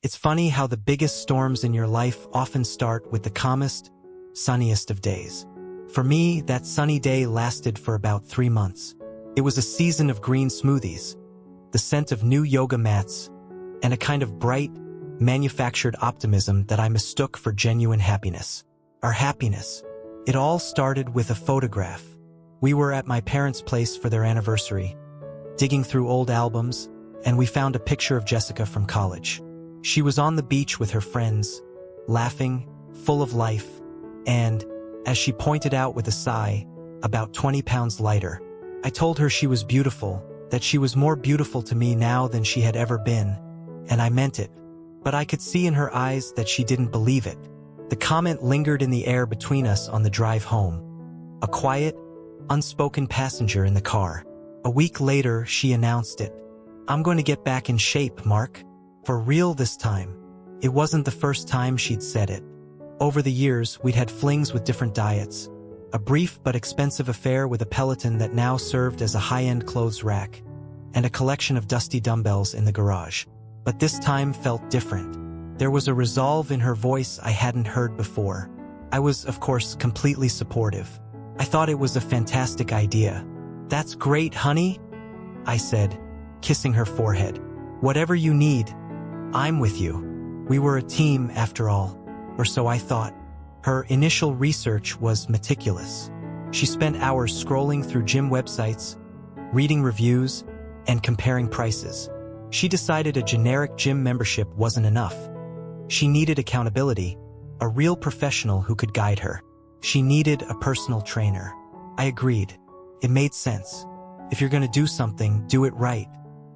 It's funny how the biggest storms in your life often start with the calmest, sunniest of days. For me, that sunny day lasted for about 3 months. It was a season of green smoothies, the scent of new yoga mats, and a kind of bright, manufactured optimism that I mistook for genuine happiness. Our happiness. It all started with a photograph. We were at my parents' place for their anniversary, digging through old albums, and we found a picture of Jessica from college. She was on the beach with her friends, laughing, full of life, and, as she pointed out with a sigh, about 20 pounds lighter. I told her she was beautiful, that she was more beautiful to me now than she had ever been, and I meant it. But I could see in her eyes that she didn't believe it. The comment lingered in the air between us on the drive home. A quiet, unspoken passenger in the car. A week later, she announced it. "I'm going to get back in shape, Mark. For real this time." It wasn't the first time she'd said it. Over the years, we'd had flings with different diets. A brief but expensive affair with a Peloton that now served as a high-end clothes rack, and a collection of dusty dumbbells in the garage. But this time felt different. There was a resolve in her voice I hadn't heard before. I was, of course, completely supportive. I thought it was a fantastic idea. "That's great, honey," I said, kissing her forehead. "Whatever you need, I'm with you." We were a team, after all, or so I thought. Her initial research was meticulous. She spent hours scrolling through gym websites, reading reviews, and comparing prices. She decided a generic gym membership wasn't enough. She needed accountability, a real professional who could guide her. She needed a personal trainer. I agreed. It made sense. If you're going to do something, do it right.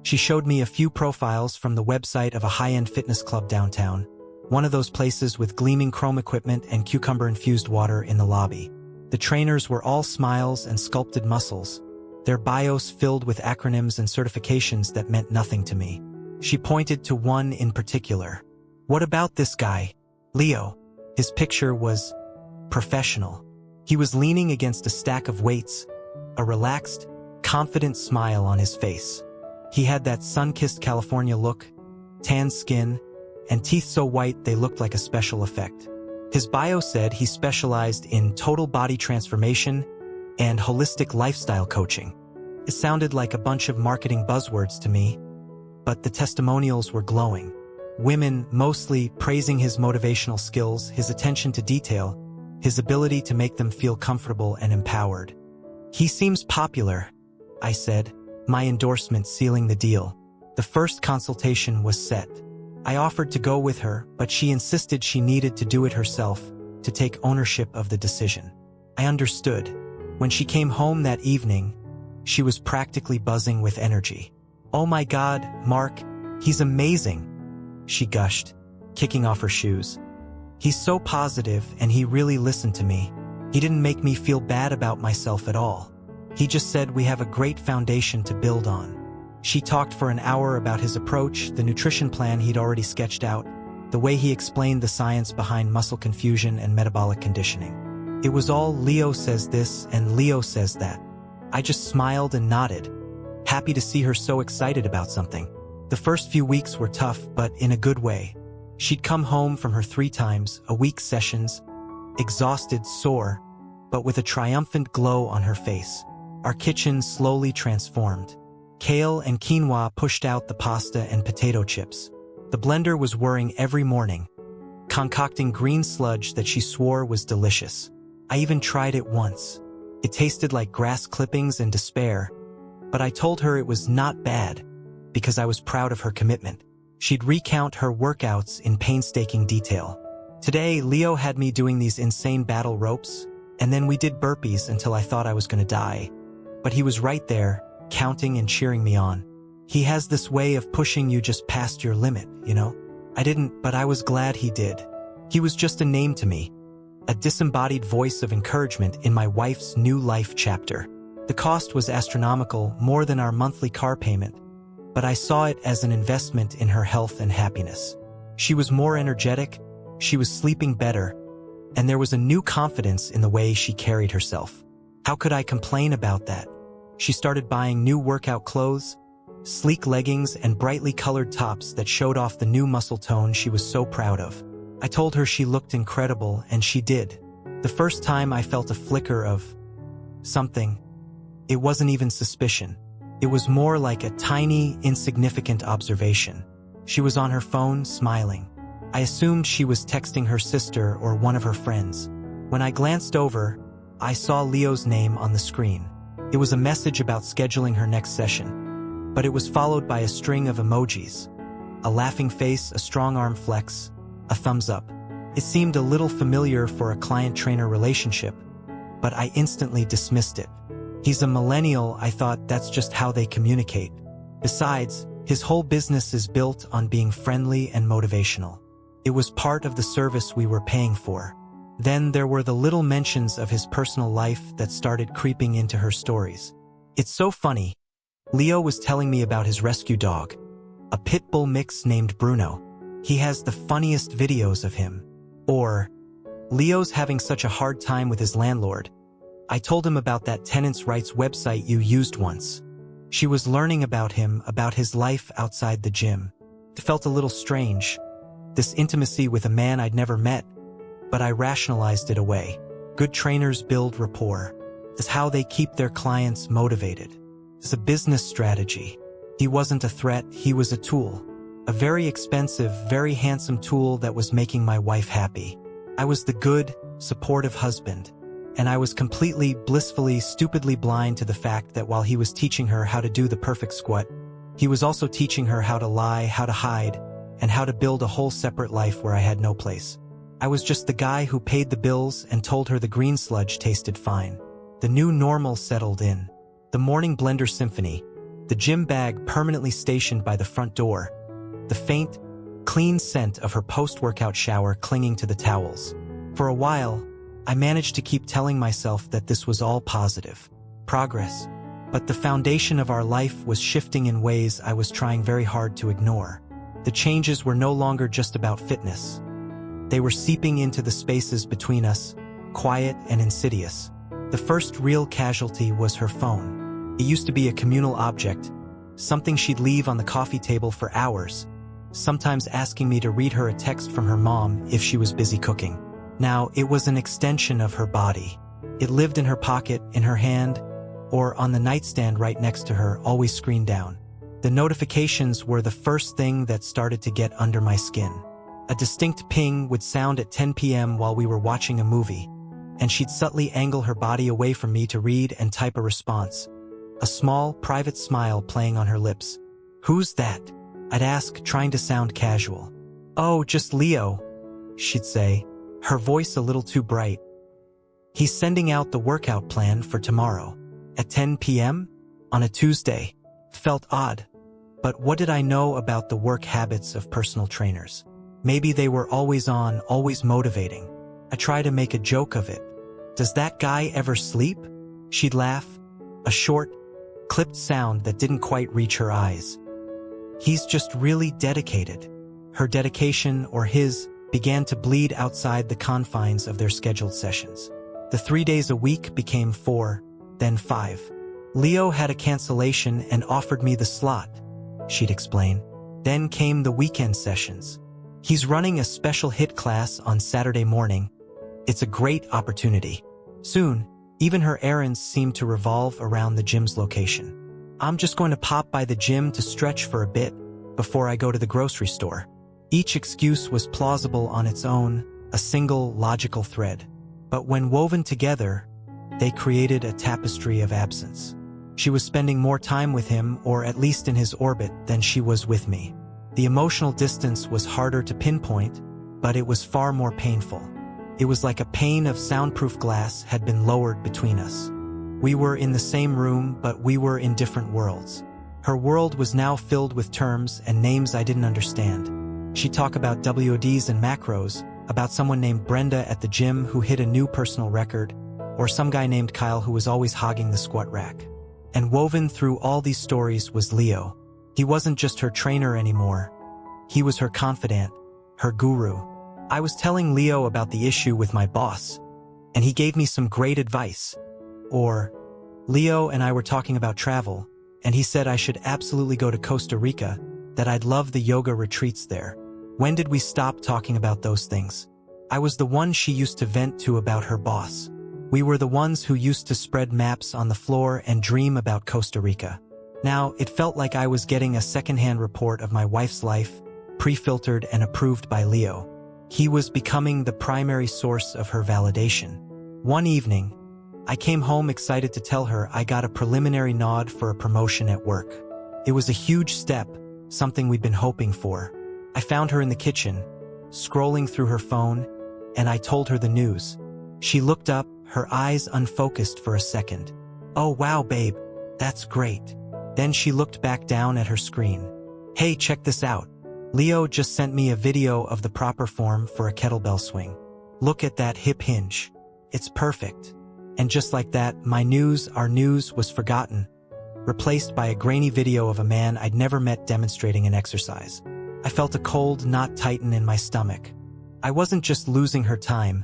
She showed me a few profiles from the website of a high-end fitness club downtown, one of those places with gleaming chrome equipment and cucumber-infused water in the lobby. The trainers were all smiles and sculpted muscles, their bios filled with acronyms and certifications that meant nothing to me. She pointed to one in particular. "What about this guy, Leo?" His picture was professional. He was leaning against a stack of weights, a relaxed, confident smile on his face. He had that sun-kissed California look, tan skin, and teeth so white they looked like a special effect. His bio said he specialized in total body transformation and holistic lifestyle coaching. It sounded like a bunch of marketing buzzwords to me, but the testimonials were glowing. Women mostly praising his motivational skills, his attention to detail, his ability to make them feel comfortable and empowered. "He seems popular," I said, my endorsement sealing the deal. The first consultation was set. I offered to go with her, but she insisted she needed to do it herself, to take ownership of the decision. I understood. When she came home that evening, she was practically buzzing with energy. "Oh my God, Mark, he's amazing," she gushed, kicking off her shoes. "He's so positive and he really listened to me. He didn't make me feel bad about myself at all. He just said we have a great foundation to build on." She talked for an hour about his approach, the nutrition plan he'd already sketched out, the way he explained the science behind muscle confusion and metabolic conditioning. It was all Leo says this and Leo says that. I just smiled and nodded, happy to see her so excited about something. The first few weeks were tough, but in a good way. She'd come home from her 3 times a week sessions, exhausted, sore, but with a triumphant glow on her face. Our kitchen slowly transformed. Kale and quinoa pushed out the pasta and potato chips. The blender was whirring every morning, concocting green sludge that she swore was delicious. I even tried it once. It tasted like grass clippings and despair, but I told her it was not bad because I was proud of her commitment. She'd recount her workouts in painstaking detail. Today, Leo had me doing these insane battle ropes, and then we did burpees until I thought I was going to die. But he was right there, counting and cheering me on. He has this way of pushing you just past your limit, you know? I didn't, but I was glad he did. He was just a name to me, a disembodied voice of encouragement in my wife's new life chapter. The cost was astronomical, more than our monthly car payment, but I saw it as an investment in her health and happiness. She was more energetic, she was sleeping better, and there was a new confidence in the way she carried herself. How could I complain about that? She started buying new workout clothes, sleek leggings and brightly colored tops that showed off the new muscle tone she was so proud of. I told her she looked incredible, and she did. The first time I felt a flicker of something. It wasn't even suspicion. It was more like a tiny, insignificant observation. She was on her phone, smiling. I assumed she was texting her sister or one of her friends. When I glanced over, I saw Leo's name on the screen. It was a message about scheduling her next session, but it was followed by a string of emojis. A laughing face, a strong arm flex, a thumbs up. It seemed a little familiar for a client-trainer relationship, but I instantly dismissed it. He's a millennial, I thought. That's just how they communicate. Besides, his whole business is built on being friendly and motivational. It was part of the service we were paying for. Then there were the little mentions of his personal life that started creeping into her stories. It's so funny. Leo was telling me about his rescue dog, a pit bull mix named Bruno. He has the funniest videos of him. Or, Leo's having such a hard time with his landlord. I told him about that tenants' rights website you used once. She was learning about him, about his life outside the gym. It felt a little strange, this intimacy with a man I'd never met, but I rationalized it away. Good trainers build rapport. It's how they keep their clients motivated. It's a business strategy. He wasn't a threat, he was a tool. A very expensive, very handsome tool that was making my wife happy. I was the good, supportive husband, and I was completely, blissfully, stupidly blind to the fact that while he was teaching her how to do the perfect squat, he was also teaching her how to lie, how to hide, and how to build a whole separate life where I had no place. I was just the guy who paid the bills and told her the green sludge tasted fine. The new normal settled in. The morning blender symphony, the gym bag permanently stationed by the front door, the faint, clean scent of her post-workout shower clinging to the towels. For a while, I managed to keep telling myself that this was all positive progress, but the foundation of our life was shifting in ways I was trying very hard to ignore. The changes were no longer just about fitness. They were seeping into the spaces between us, quiet and insidious. The first real casualty was her phone. It used to be a communal object, something she'd leave on the coffee table for hours, sometimes asking me to read her a text from her mom if she was busy cooking. Now, it was an extension of her body. It lived in her pocket, in her hand, or on the nightstand right next to her, always screened down. The notifications were the first thing that started to get under my skin. A distinct ping would sound at 10 p.m. while we were watching a movie, and she'd subtly angle her body away from me to read and type a response, a small, private smile playing on her lips. "Who's that?" I'd ask, trying to sound casual. "Oh, just Leo," she'd say, her voice a little too bright. "He's sending out the workout plan for tomorrow. At 10 p.m.? On a Tuesday." Felt odd. But what did I know about the work habits of personal trainers? Maybe they were always on, always motivating. I tried to make a joke of it. "Does that guy ever sleep?" She'd laugh, a short, clipped sound that didn't quite reach her eyes. "He's just really dedicated." Her dedication, or his, began to bleed outside the confines of their scheduled sessions. The 3 days a week became 4, then 5. "Leo had a cancellation and offered me the slot," she'd explain. "Then came the weekend sessions. He's running a special HIIT class on Saturday morning. It's a great opportunity." Soon, even her errands seemed to revolve around the gym's location. "I'm just going to pop by the gym to stretch for a bit before I go to the grocery store." Each excuse was plausible on its own, a single logical thread. But when woven together, they created a tapestry of absence. She was spending more time with him, or at least in his orbit, than she was with me. The emotional distance was harder to pinpoint, but it was far more painful. It was like a pane of soundproof glass had been lowered between us. We were in the same room, but we were in different worlds. Her world was now filled with terms and names I didn't understand. She'd talk about WODs and macros, about someone named Brenda at the gym who hit a new personal record, or some guy named Kyle who was always hogging the squat rack. And woven through all these stories was Leo. He wasn't just her trainer anymore. He was her confidant, her guru. I was telling Leo about the issue with my boss, and he gave me some great advice. Or, Leo and I were talking about travel, and he said I should absolutely go to Costa Rica, that I'd love the yoga retreats there. When did we stop talking about those things? I was the one she used to vent to about her boss. We were the ones who used to spread maps on the floor and dream about Costa Rica. Now, it felt like I was getting a secondhand report of my wife's life, pre-filtered and approved by Leo. He was becoming the primary source of her validation. One evening, I came home excited to tell her I got a preliminary nod for a promotion at work. It was a huge step, something we'd been hoping for. I found her in the kitchen, scrolling through her phone, and I told her the news. She looked up, her eyes unfocused for a second. "Oh wow, babe, that's great." Then she looked back down at her screen. "Hey, check this out. Leo just sent me a video of the proper form for a kettlebell swing. Look at that hip hinge. It's perfect." And just like that, our news was forgotten, replaced by a grainy video of a man I'd never met demonstrating an exercise. I felt a cold knot tighten in my stomach. I wasn't just losing her time,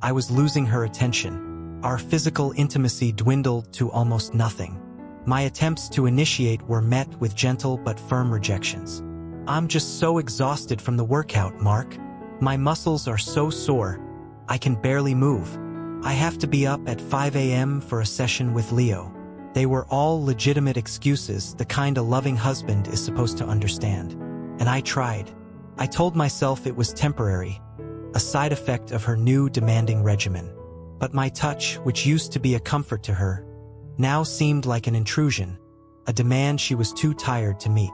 I was losing her attention. Our physical intimacy dwindled to almost nothing. My attempts to initiate were met with gentle but firm rejections. "I'm just so exhausted from the workout, Mark. My muscles are so sore, I can barely move. I have to be up at 5 a.m. for a session with Leo." They were all legitimate excuses, the kind a loving husband is supposed to understand. And I tried. I told myself it was temporary, a side effect of her new demanding regimen. But my touch, which used to be a comfort to her, now seemed like an intrusion, a demand she was too tired to meet.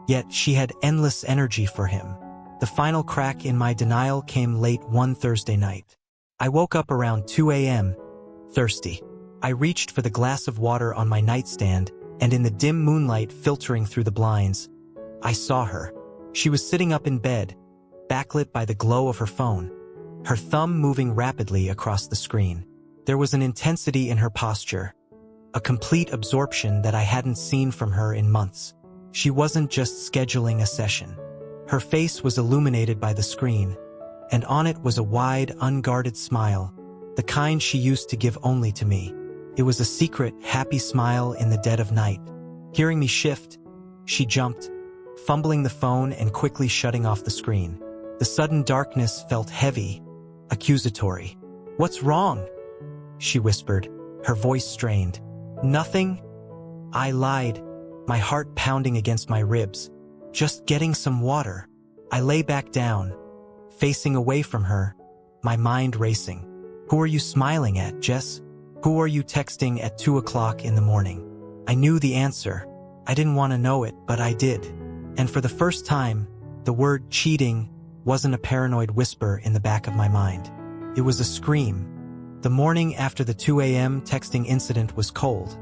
Yet she had endless energy for him. The final crack in my denial came late one Thursday night. I woke up around 2 a.m., thirsty. I reached for the glass of water on my nightstand, and in the dim moonlight filtering through the blinds, I saw her. She was sitting up in bed, backlit by the glow of her phone, her thumb moving rapidly across the screen. There was an intensity in her posture, a complete absorption that I hadn't seen from her in months. She wasn't just scheduling a session. Her face was illuminated by the screen, and on it was a wide, unguarded smile, the kind she used to give only to me. It was a secret, happy smile in the dead of night. Hearing me shift, she jumped, fumbling the phone and quickly shutting off the screen. The sudden darkness felt heavy, accusatory. "What's wrong?" she whispered, her voice strained. "Nothing," I lied, my heart pounding against my ribs. "Just getting some water." I lay back down, facing away from her, my mind racing. "Who are you smiling at, Jess? Who are you texting at 2 o'clock in the morning?" I knew the answer. I didn't want to know it, but I did. And for the first time, the word cheating wasn't a paranoid whisper in the back of my mind. It was a scream. The morning after the 2 a.m. texting incident was cold,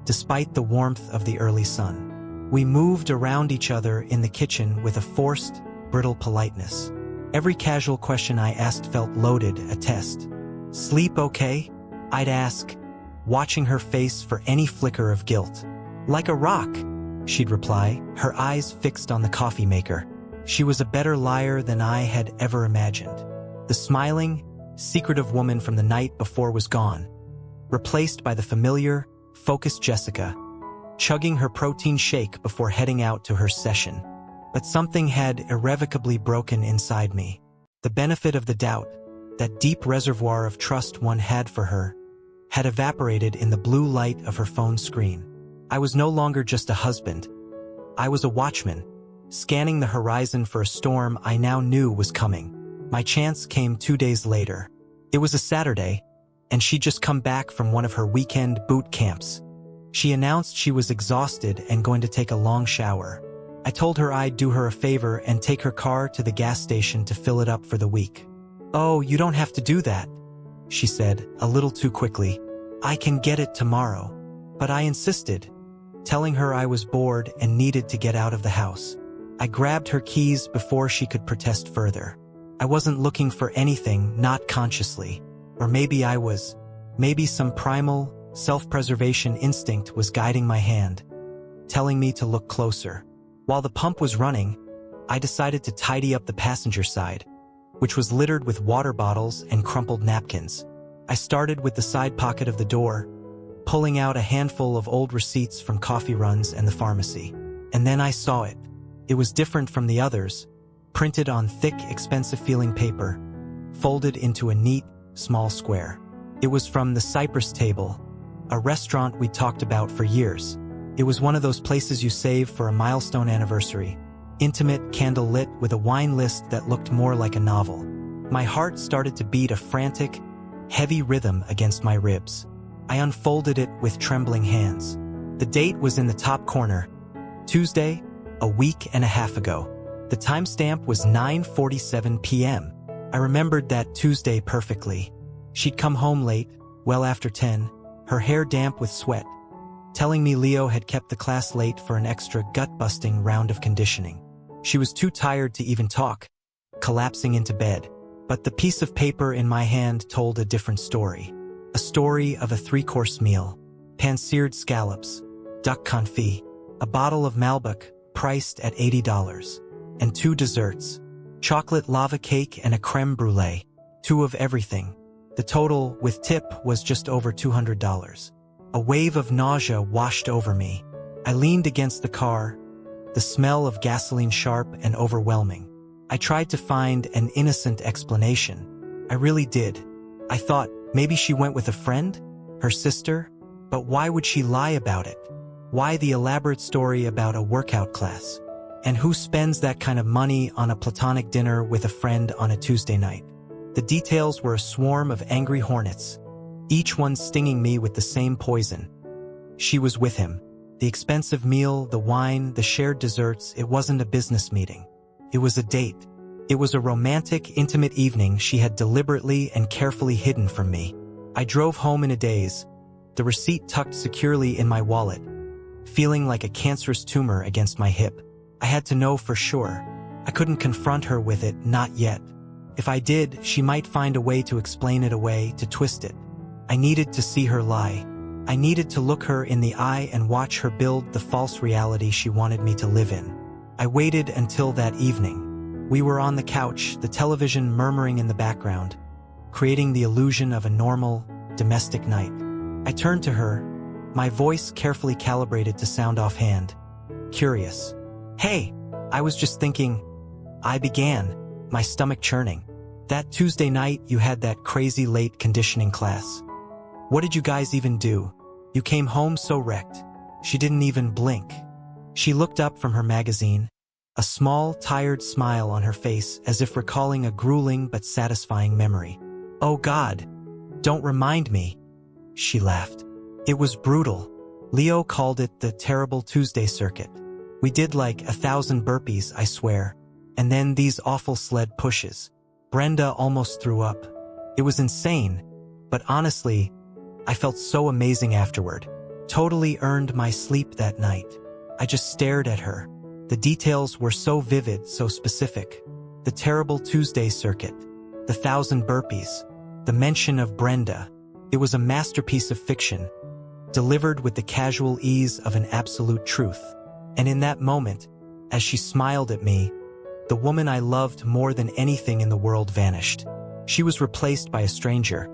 despite the warmth of the early sun. We moved around each other in the kitchen with a forced, brittle politeness. Every casual question I asked felt loaded, a test. "Sleep okay?" I'd ask, watching her face for any flicker of guilt. "Like a rock," she'd reply, her eyes fixed on the coffee maker. She was a better liar than I had ever imagined. The smiling, secretive woman from the night before was gone, replaced by the familiar, focused Jessica, chugging her protein shake before heading out to her session. But something had irrevocably broken inside me. The benefit of the doubt, that deep reservoir of trust one had for her, had evaporated in the blue light of her phone screen. I was no longer just a husband. I was a watchman, scanning the horizon for a storm I now knew was coming. My chance came 2 days later. It was a Saturday, and she'd just come back from one of her weekend boot camps. She announced she was exhausted and going to take a long shower. I told her I'd do her a favor and take her car to the gas station to fill it up for the week. "Oh, you don't have to do that," she said, a little too quickly. "I can get it tomorrow." But I insisted, telling her I was bored and needed to get out of the house. I grabbed her keys before she could protest further. I wasn't looking for anything, not consciously. Or maybe I was. Maybe some primal, self-preservation instinct was guiding my hand, telling me to look closer. While the pump was running, I decided to tidy up the passenger side, which was littered with water bottles and crumpled napkins. I started with the side pocket of the door, pulling out a handful of old receipts from coffee runs and the pharmacy. And then I saw it. It was different from the others, printed on thick, expensive-feeling paper, folded into a neat, small square. It was from the Cypress Table, a restaurant we talked about for years. It was one of those places you save for a milestone anniversary, intimate, candle-lit, with a wine list that looked more like a novel. My heart started to beat a frantic, heavy rhythm against my ribs. I unfolded it with trembling hands. The date was in the top corner. Tuesday, a week and a half ago. The timestamp was 9:47 p.m. I remembered that Tuesday perfectly. She'd come home late, well after 10, her hair damp with sweat, telling me Leo had kept the class late for an extra gut-busting round of conditioning. She was too tired to even talk, collapsing into bed. But the piece of paper in my hand told a different story. A story of a 3-course meal, pan-seared scallops, duck confit, a bottle of Malbec priced at $80, and 2 desserts, chocolate lava cake and a creme brulee, 2 of everything. The total, with tip, was just over $200. A wave of nausea washed over me. I leaned against the car, the smell of gasoline sharp and overwhelming. I tried to find an innocent explanation. I really did. I thought, maybe she went with a friend? Her sister? But why would she lie about it? Why the elaborate story about a workout class? And who spends that kind of money on a platonic dinner with a friend on a Tuesday night? The details were a swarm of angry hornets, each one stinging me with the same poison. She was with him. The expensive meal, the wine, the shared desserts, it wasn't a business meeting. It was a date. It was a romantic, intimate evening she had deliberately and carefully hidden from me. I drove home in a daze, the receipt tucked securely in my wallet, feeling like a cancerous tumor against my hip. I had to know for sure. I couldn't confront her with it, not yet. If I did, she might find a way to explain it away, to twist it. I needed to see her lie. I needed to look her in the eye and watch her build the false reality she wanted me to live in. I waited until that evening. We were on the couch, the television murmuring in the background, creating the illusion of a normal, domestic night. I turned to her, my voice carefully calibrated to sound offhand, curious. "Hey, I was just thinking," I began, my stomach churning. "That Tuesday night you had that crazy late conditioning class. What did you guys even do? You came home so wrecked." She didn't even blink. She looked up from her magazine, a small, tired smile on her face as if recalling a grueling but satisfying memory. "Oh God, don't remind me," she laughed. "It was brutal." Leo called it the terrible Tuesday circuit. We did like 1,000 burpees, I swear, and then these awful sled pushes. Brenda almost threw up. It was insane, but honestly, I felt so amazing afterward. Totally earned my sleep that night. I just stared at her. The details were so vivid, so specific. The terrible Tuesday circuit, the 1,000 burpees, the mention of Brenda. It was a masterpiece of fiction, delivered with the casual ease of an absolute truth. And in that moment, as she smiled at me, the woman I loved more than anything in the world vanished. She was replaced by a stranger,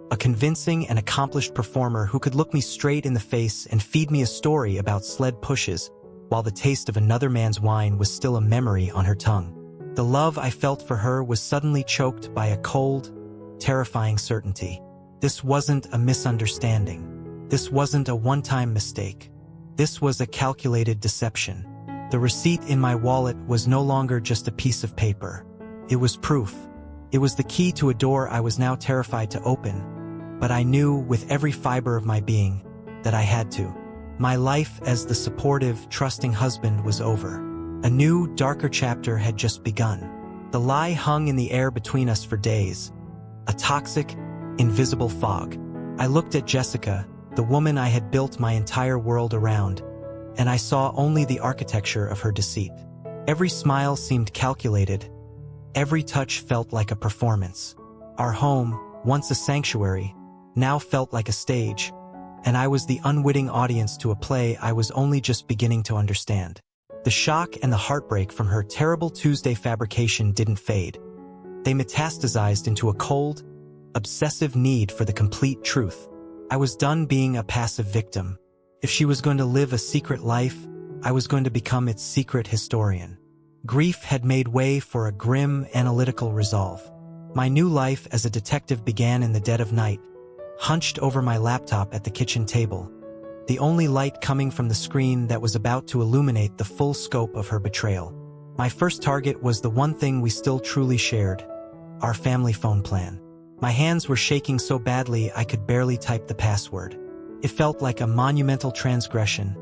a convincing and accomplished performer who could look me straight in the face and feed me a story about sled pushes, while the taste of another man's wine was still a memory on her tongue. The love I felt for her was suddenly choked by a cold, terrifying certainty. This wasn't a misunderstanding. This wasn't a one-time mistake. This was a calculated deception. The receipt in my wallet was no longer just a piece of paper. It was proof. It was the key to a door I was now terrified to open. But I knew with every fiber of my being that I had to. My life as the supportive, trusting husband was over. A new, darker chapter had just begun. The lie hung in the air between us for days. A toxic, invisible fog. I looked at Jessica, the woman I had built my entire world around, and I saw only the architecture of her deceit. Every smile seemed calculated. Every touch felt like a performance. Our home, once a sanctuary, now felt like a stage, and I was the unwitting audience to a play I was only just beginning to understand. The shock and the heartbreak from her terrible Tuesday fabrication didn't fade. They metastasized into a cold, obsessive need for the complete truth. I was done being a passive victim. If she was going to live a secret life, I was going to become its secret historian. Grief had made way for a grim, analytical resolve. My new life as a detective began in the dead of night, hunched over my laptop at the kitchen table, the only light coming from the screen that was about to illuminate the full scope of her betrayal. My first target was the one thing we still truly shared, our family phone plan. My hands were shaking so badly I could barely type the password. It felt like a monumental transgression,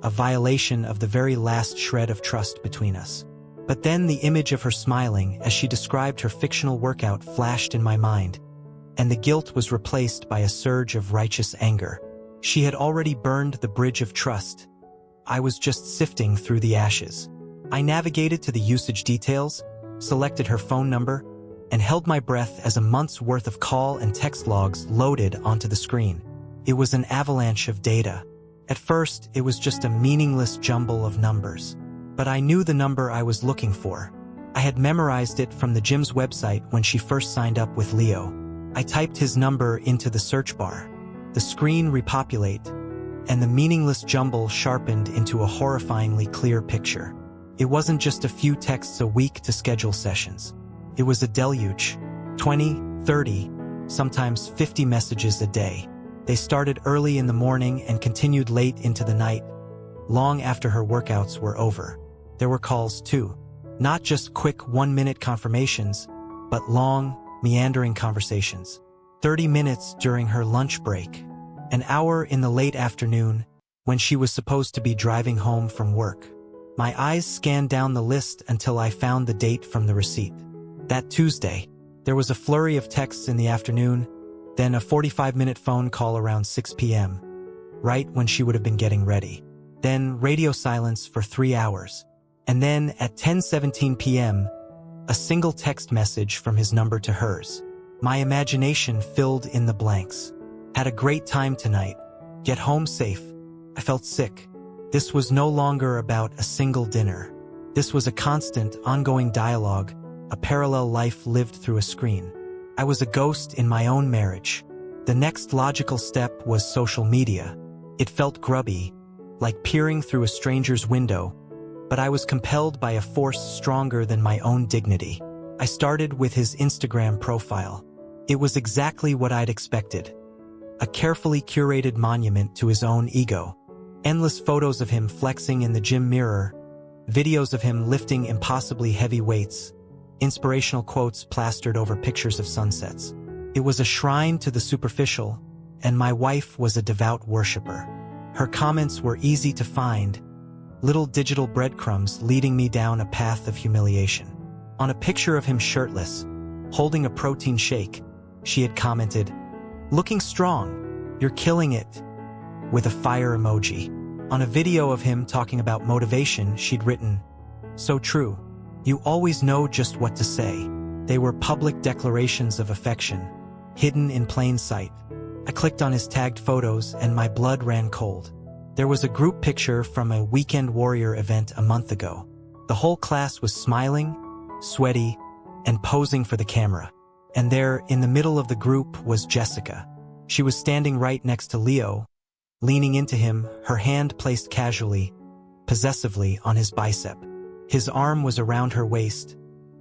a violation of the very last shred of trust between us. But then the image of her smiling as she described her fictional workout flashed in my mind, and the guilt was replaced by a surge of righteous anger. She had already burned the bridge of trust. I was just sifting through the ashes. I navigated to the usage details, selected her phone number, and held my breath as a month's worth of call and text logs loaded onto the screen. It was an avalanche of data. At first, it was just a meaningless jumble of numbers. But I knew the number I was looking for. I had memorized it from the gym's website when she first signed up with Leo. I typed his number into the search bar. The screen repopulated, and the meaningless jumble sharpened into a horrifyingly clear picture. It wasn't just a few texts a week to schedule sessions. It was a deluge. 20, 30, sometimes 50 messages a day. They started early in the morning and continued late into the night, long after her workouts were over. There were calls too. Not just quick one-minute confirmations, but long, meandering conversations. 30 minutes during her lunch break. An hour in the late afternoon, when she was supposed to be driving home from work. My eyes scanned down the list until I found the date from the receipt. That Tuesday. There was a flurry of texts in the afternoon, then a 45-minute phone call around 6 p.m., right when she would have been getting ready. Then radio silence for 3 hours. And then at 10:17 p.m., a single text message from his number to hers. My imagination filled in the blanks. Had a great time tonight. Get home safe. I felt sick. This was no longer about a single dinner. This was a constant, ongoing dialogue, a parallel life lived through a screen. I was a ghost in my own marriage. The next logical step was social media. It felt grubby, like peering through a stranger's window, but I was compelled by a force stronger than my own dignity. I started with his Instagram profile. It was exactly what I'd expected. A carefully curated monument to his own ego. Endless photos of him flexing in the gym mirror, videos of him lifting impossibly heavy weights, inspirational quotes plastered over pictures of sunsets. It was a shrine to the superficial, and my wife was a devout worshiper. Her comments were easy to find, little digital breadcrumbs leading me down a path of humiliation. On a picture of him shirtless, holding a protein shake, she had commented, "Looking strong, you're killing it," with a fire emoji. On a video of him talking about motivation, she'd written, "So true. You always know just what to say." They were public declarations of affection, hidden in plain sight. I clicked on his tagged photos and my blood ran cold. There was a group picture from a Weekend Warrior event a month ago. The whole class was smiling, sweaty, and posing for the camera. And there, in the middle of the group, was Jessica. She was standing right next to Leo, leaning into him, her hand placed casually, possessively on his bicep. His arm was around her waist,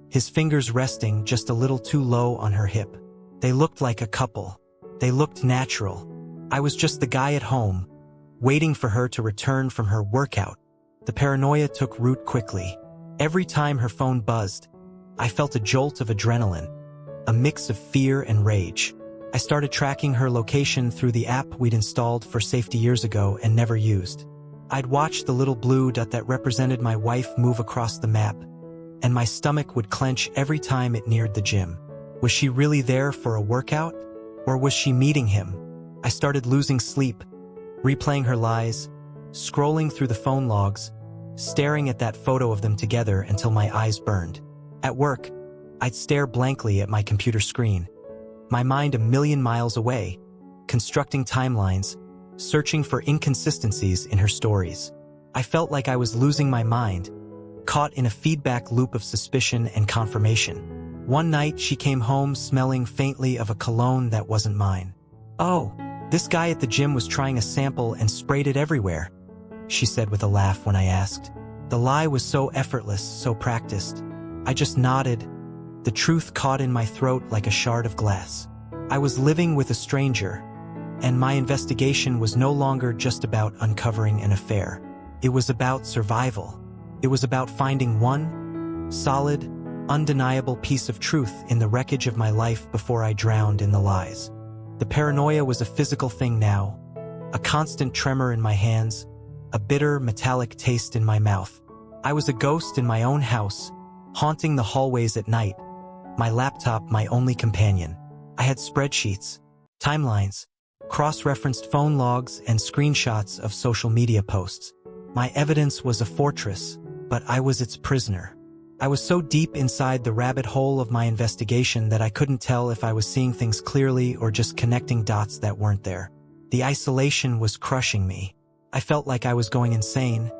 his fingers resting just a little too low on her hip. They looked like a couple. They looked natural. I was just the guy at home, waiting for her to return from her workout. The paranoia took root quickly. Every time her phone buzzed, I felt a jolt of adrenaline, a mix of fear and rage. I started tracking her location through the app we'd installed for safety years ago and never used. I'd watch the little blue dot that represented my wife move across the map, and my stomach would clench every time it neared the gym. Was she really there for a workout? Or was she meeting him? I started losing sleep, replaying her lies, scrolling through the phone logs, staring at that photo of them together until my eyes burned. At work, I'd stare blankly at my computer screen, my mind a million miles away, constructing timelines, searching for inconsistencies in her stories. I felt like I was losing my mind, caught in a feedback loop of suspicion and confirmation. One night, she came home smelling faintly of a cologne that wasn't mine. "Oh, This guy at the gym was trying a sample and sprayed it everywhere, she said with a laugh when I asked. The lie was so effortless, so practiced. I just nodded, the truth caught in my throat like a shard of glass. I was living with a stranger, and my investigation was no longer just about uncovering an affair. It was about survival. It was about finding one solid, undeniable piece of truth in the wreckage of my life before I drowned in the lies. The paranoia was a physical thing now, a constant tremor in my hands, a bitter, metallic taste in my mouth. I was a ghost in my own house, haunting the hallways at night, my laptop my only companion. I had spreadsheets, timelines, cross-referenced phone logs, and screenshots of social media posts. My evidence was a fortress, but I was its prisoner. I was so deep inside the rabbit hole of my investigation that I couldn't tell if I was seeing things clearly or just connecting dots that weren't there. The isolation was crushing me. I felt like I was going insane,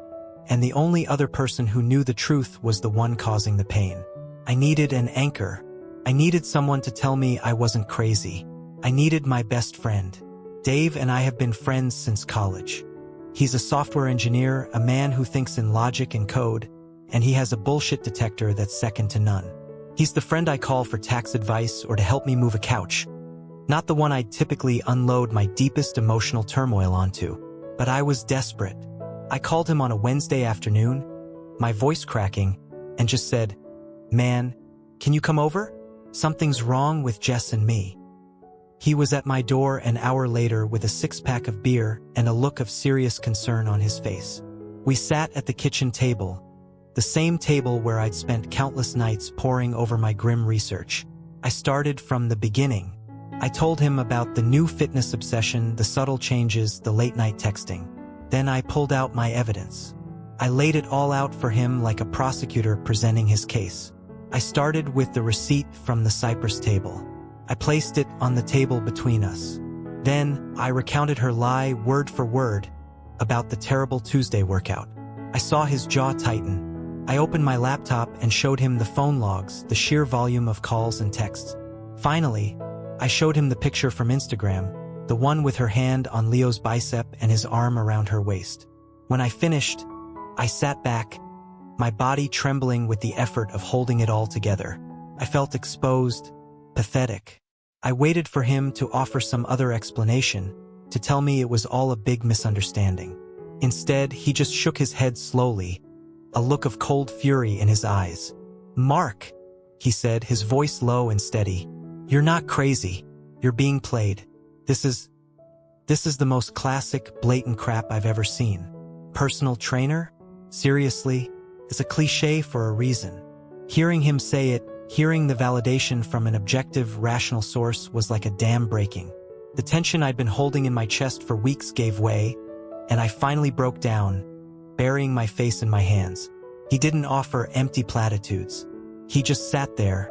and the only other person who knew the truth was the one causing the pain. I needed an anchor. I needed someone to tell me I wasn't crazy. I needed my best friend. Dave and I have been friends since college. He's a software engineer, a man who thinks in logic and code, and he has a bullshit detector that's second to none. He's the friend I call for tax advice or to help me move a couch. Not the one I'd typically unload my deepest emotional turmoil onto. But I was desperate. I called him on a Wednesday afternoon, my voice cracking, and just said, "Man, can you come over? Something's wrong with Jess and me." He was at my door an hour later with a six-pack of beer and a look of serious concern on his face. We sat at the kitchen table, the same table where I'd spent countless nights poring over my grim research. I started from the beginning. I told him about the new fitness obsession, the subtle changes, the late-night texting. Then I pulled out my evidence. I laid it all out for him like a prosecutor presenting his case. I started with the receipt from the Cypress table. I placed it on the table between us. Then I recounted her lie word for word about the terrible Tuesday workout. I saw his jaw tighten. I opened my laptop and showed him the phone logs, the sheer volume of calls and texts. Finally, I showed him the picture from Instagram, the one with her hand on Leo's bicep and his arm around her waist. When I finished, I sat back, my body trembling with the effort of holding it all together. I felt exposed, pathetic. I waited for him to offer some other explanation, to tell me it was all a big misunderstanding. Instead, he just shook his head slowly, a look of cold fury in his eyes. "Mark," he said, his voice low and steady, "you're not crazy. You're being played. This is the most classic, blatant crap I've ever seen. Personal trainer? Seriously? It's a cliche for a reason." Hearing him say it, hearing the validation from an objective, rational source was like a dam breaking. The tension I'd been holding in my chest for weeks gave way, and I finally broke down, burying my face in my hands. He didn't offer empty platitudes. He just sat there,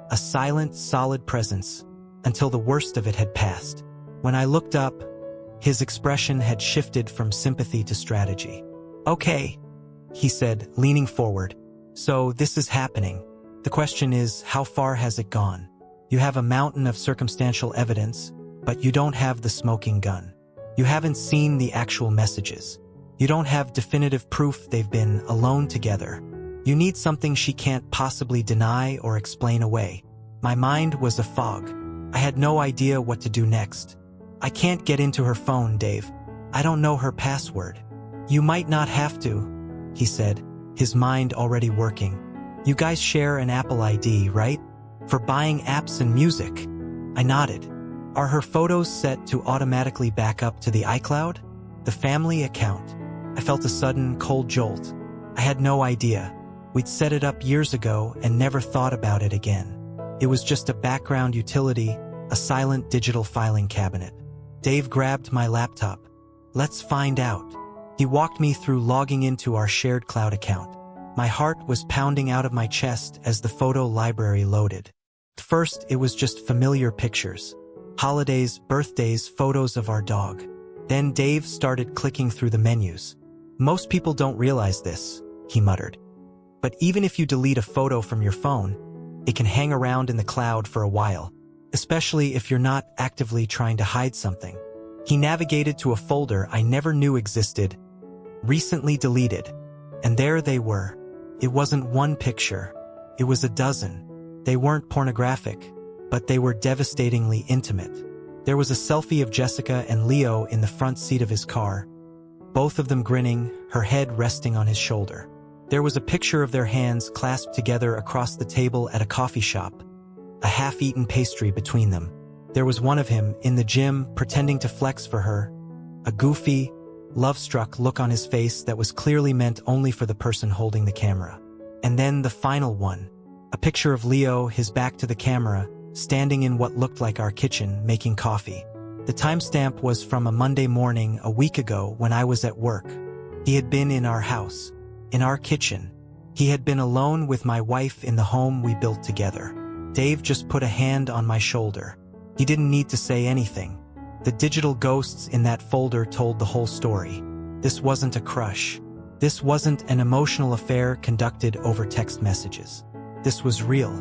a silent, solid presence, until the worst of it had passed. When I looked up, his expression had shifted from sympathy to strategy. "Okay," he said, leaning forward. "So this is happening. The question is, how far has it gone? You have a mountain of circumstantial evidence, but you don't have the smoking gun. You haven't seen the actual messages. You don't have definitive proof they've been alone together. You need something she can't possibly deny or explain away." My mind was a fog. I had no idea what to do next. "I can't get into her phone, Dave. I don't know her password." "You might not have to," he said, his mind already working. "You guys share an Apple ID, right? For buying apps and music." I nodded. "Are her photos set to automatically back up to the iCloud? The family account?" I felt a sudden, cold jolt. I had no idea. We'd set it up years ago and never thought about it again. It was just a background utility, a silent digital filing cabinet. Dave grabbed my laptop. "Let's find out." He walked me through logging into our shared cloud account. My heart was pounding out of my chest as the photo library loaded. First, it was just familiar pictures. Holidays, birthdays, photos of our dog. Then Dave started clicking through the menus. "Most people don't realize this," he muttered. "But even if you delete a photo from your phone, it can hang around in the cloud for a while, especially if you're not actively trying to hide something." He navigated to a folder I never knew existed, recently deleted. And there they were. It wasn't one picture. It was a dozen. They weren't pornographic, but they were devastatingly intimate. There was a selfie of Jessica and Leo in the front seat of his car, both of them grinning, her head resting on his shoulder. There was a picture of their hands clasped together across the table at a coffee shop, a half-eaten pastry between them. There was one of him in the gym pretending to flex for her, a goofy, love-struck look on his face that was clearly meant only for the person holding the camera. And then the final one, a picture of Leo, his back to the camera, standing in what looked like our kitchen, making coffee. The timestamp was from a Monday morning a week ago when I was at work. He had been in our house, in our kitchen. He had been alone with my wife in the home we built together. Dave just put a hand on my shoulder. He didn't need to say anything. The digital ghosts in that folder told the whole story. This wasn't a crush. This wasn't an emotional affair conducted over text messages. This was real.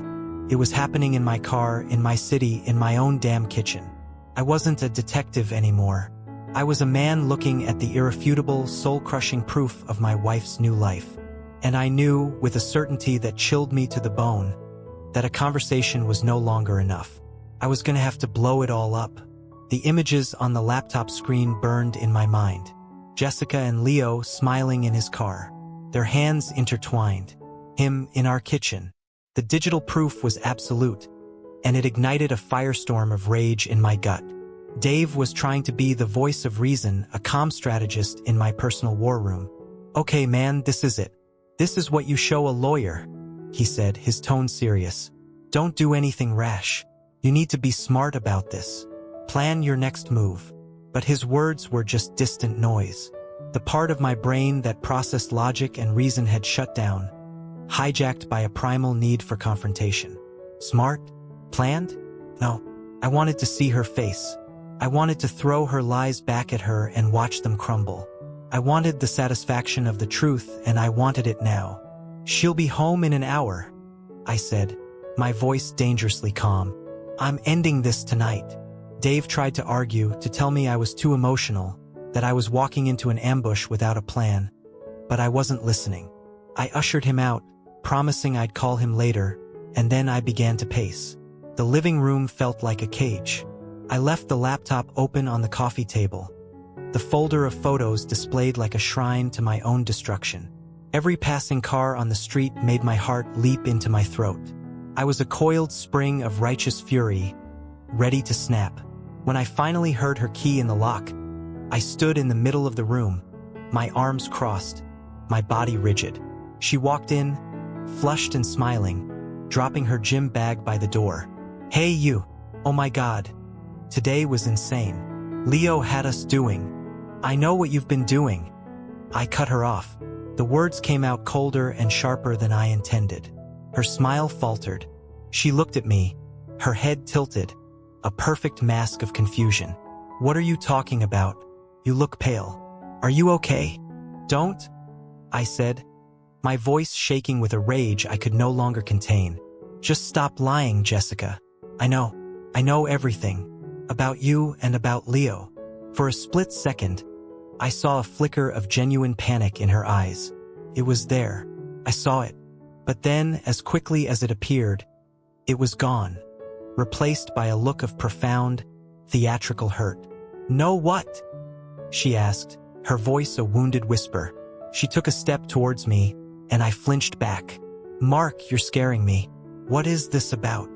It was happening in my car, in my city, in my own damn kitchen. I wasn't a detective anymore. I was a man looking at the irrefutable, soul-crushing proof of my wife's new life. And I knew, with a certainty that chilled me to the bone, that a conversation was no longer enough. I was going to have to blow it all up. The images on the laptop screen burned in my mind. Jessica and Leo smiling in his car, their hands intertwined. Him in our kitchen. The digital proof was absolute, and it ignited a firestorm of rage in my gut. Dave was trying to be the voice of reason, a calm strategist in my personal war room. "Okay, man, this is it. This is what you show a lawyer," he said, his tone serious. "Don't do anything rash. You need to be smart about this. Plan your next move." But his words were just distant noise. The part of my brain that processed logic and reason had shut down, hijacked by a primal need for confrontation. Smart? Planned? No. I wanted to see her face. I wanted to throw her lies back at her and watch them crumble. I wanted the satisfaction of the truth, and I wanted it now. "She'll be home in an hour," I said, my voice dangerously calm. "I'm ending this tonight." Dave tried to argue, to tell me I was too emotional, that I was walking into an ambush without a plan. But I wasn't listening. I ushered him out, promising I'd call him later, and then I began to pace. The living room felt like a cage. I left the laptop open on the coffee table. The folder of photos displayed like a shrine to my own destruction. Every passing car on the street made my heart leap into my throat. I was a coiled spring of righteous fury, ready to snap. When I finally heard her key in the lock, I stood in the middle of the room, my arms crossed, my body rigid. She walked in, flushed and smiling, dropping her gym bag by the door. "Hey you, oh my God. Today was insane. Leo had us doing. I know what you've been doing." I cut her off. The words came out colder and sharper than I intended. Her smile faltered. She looked at me, her head tilted, a perfect mask of confusion. "What are you talking about? You look pale. Are you okay?" "Don't," I said, my voice shaking with a rage I could no longer contain. "Just stop lying, Jessica. I know everything. About you and about Leo." For a split second, I saw a flicker of genuine panic in her eyes. It was there. I saw it. But then, as quickly as it appeared, it was gone, replaced by a look of profound, theatrical hurt. "No what?" she asked, her voice a wounded whisper. She took a step towards me, and I flinched back. "Mark, you're scaring me. What is this about?"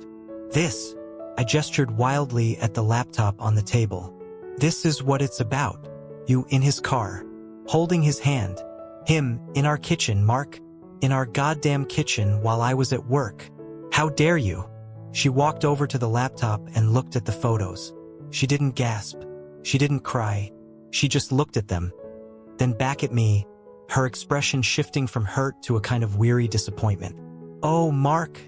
"This." I gestured wildly at the laptop on the table. "This is what it's about. You in his car, holding his hand. Him in our kitchen, Mark. In our goddamn kitchen while I was at work. How dare you?" She walked over to the laptop and looked at the photos. She didn't gasp. She didn't cry. She just looked at them. Then back at me, her expression shifting from hurt to a kind of weary disappointment. "Oh, Mark,"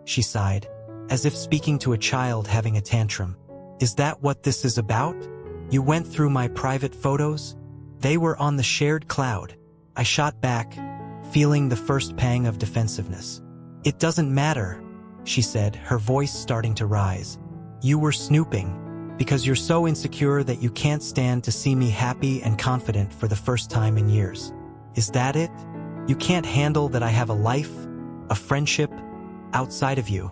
she sighed, as if speaking to a child having a tantrum. "Is that what this is about? You went through my private photos? They were on the shared cloud." I shot back, feeling the first pang of defensiveness. "It doesn't matter," she said, her voice starting to rise. "You were snooping. Because you're so insecure that you can't stand to see me happy and confident for the first time in years. Is that it? You can't handle that I have a life, a friendship, outside of you.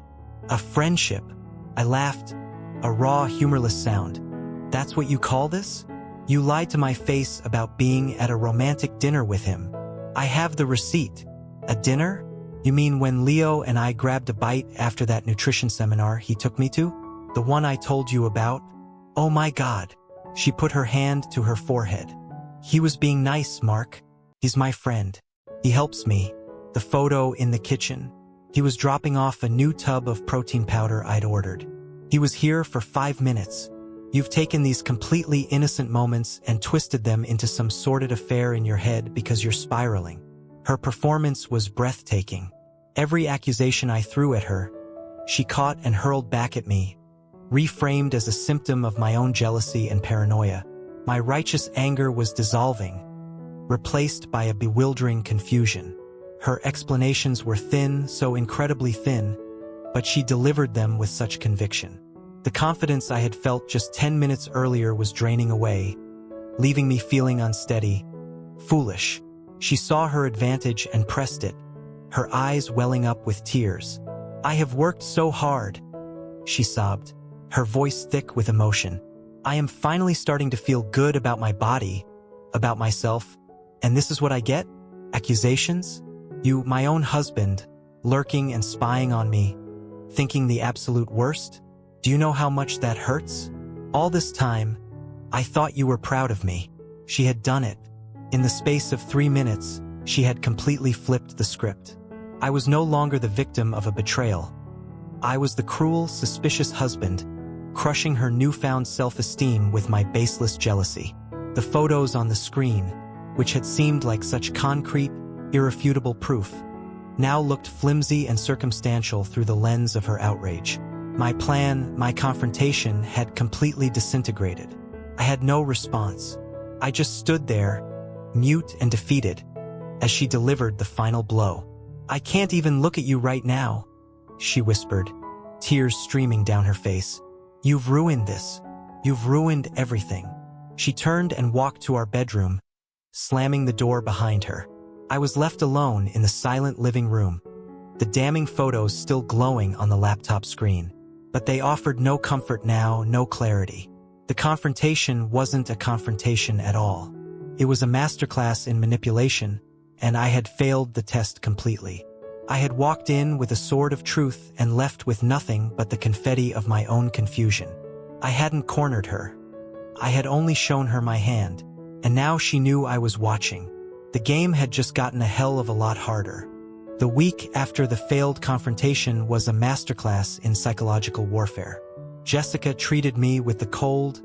A friendship. I laughed, a raw, humorless sound. That's what you call this? You lied to my face about being at a romantic dinner with him. I have the receipt. A dinner? You mean when Leo and I grabbed a bite after that nutrition seminar he took me to? The one I told you about? Oh my God. She put her hand to her forehead. He was being nice, Mark. He's my friend. He helps me. The photo in the kitchen. He was dropping off a new tub of protein powder I'd ordered. He was here for 5 minutes. You've taken these completely innocent moments and twisted them into some sordid affair in your head because you're spiraling. Her performance was breathtaking. Every accusation I threw at her, she caught and hurled back at me, reframed as a symptom of my own jealousy and paranoia. My righteous anger was dissolving, replaced by a bewildering confusion. Her explanations were thin, so incredibly thin, but she delivered them with such conviction. The confidence I had felt just 10 minutes earlier was draining away, leaving me feeling unsteady, foolish. She saw her advantage and pressed it, her eyes welling up with tears. I have worked so hard, she sobbed, her voice thick with emotion. I am finally starting to feel good about my body, about myself, and this is what I get? Accusations? You, my own husband, lurking and spying on me, thinking the absolute worst? Do you know how much that hurts? All this time, I thought you were proud of me. She had done it. In the space of 3 minutes, she had completely flipped the script. I was no longer the victim of a betrayal. I was the cruel, suspicious husband, crushing her newfound self-esteem with my baseless jealousy. The photos on the screen, which had seemed like such concrete, irrefutable proof, now looked flimsy and circumstantial through the lens of her outrage. My plan, my confrontation, had completely disintegrated. I had no response. I just stood there, mute and defeated, as she delivered the final blow. I can't even look at you right now, she whispered, tears streaming down her face. You've ruined this. You've ruined everything. She turned and walked to our bedroom, slamming the door behind her. I was left alone in the silent living room, the damning photos still glowing on the laptop screen. But they offered no comfort now, no clarity. The confrontation wasn't a confrontation at all. It was a masterclass in manipulation, and I had failed the test completely. I had walked in with a sword of truth and left with nothing but the confetti of my own confusion. I hadn't cornered her. I had only shown her my hand, and now she knew I was watching. The game had just gotten a hell of a lot harder. The week after the failed confrontation was a masterclass in psychological warfare. Jessica treated me with the cold,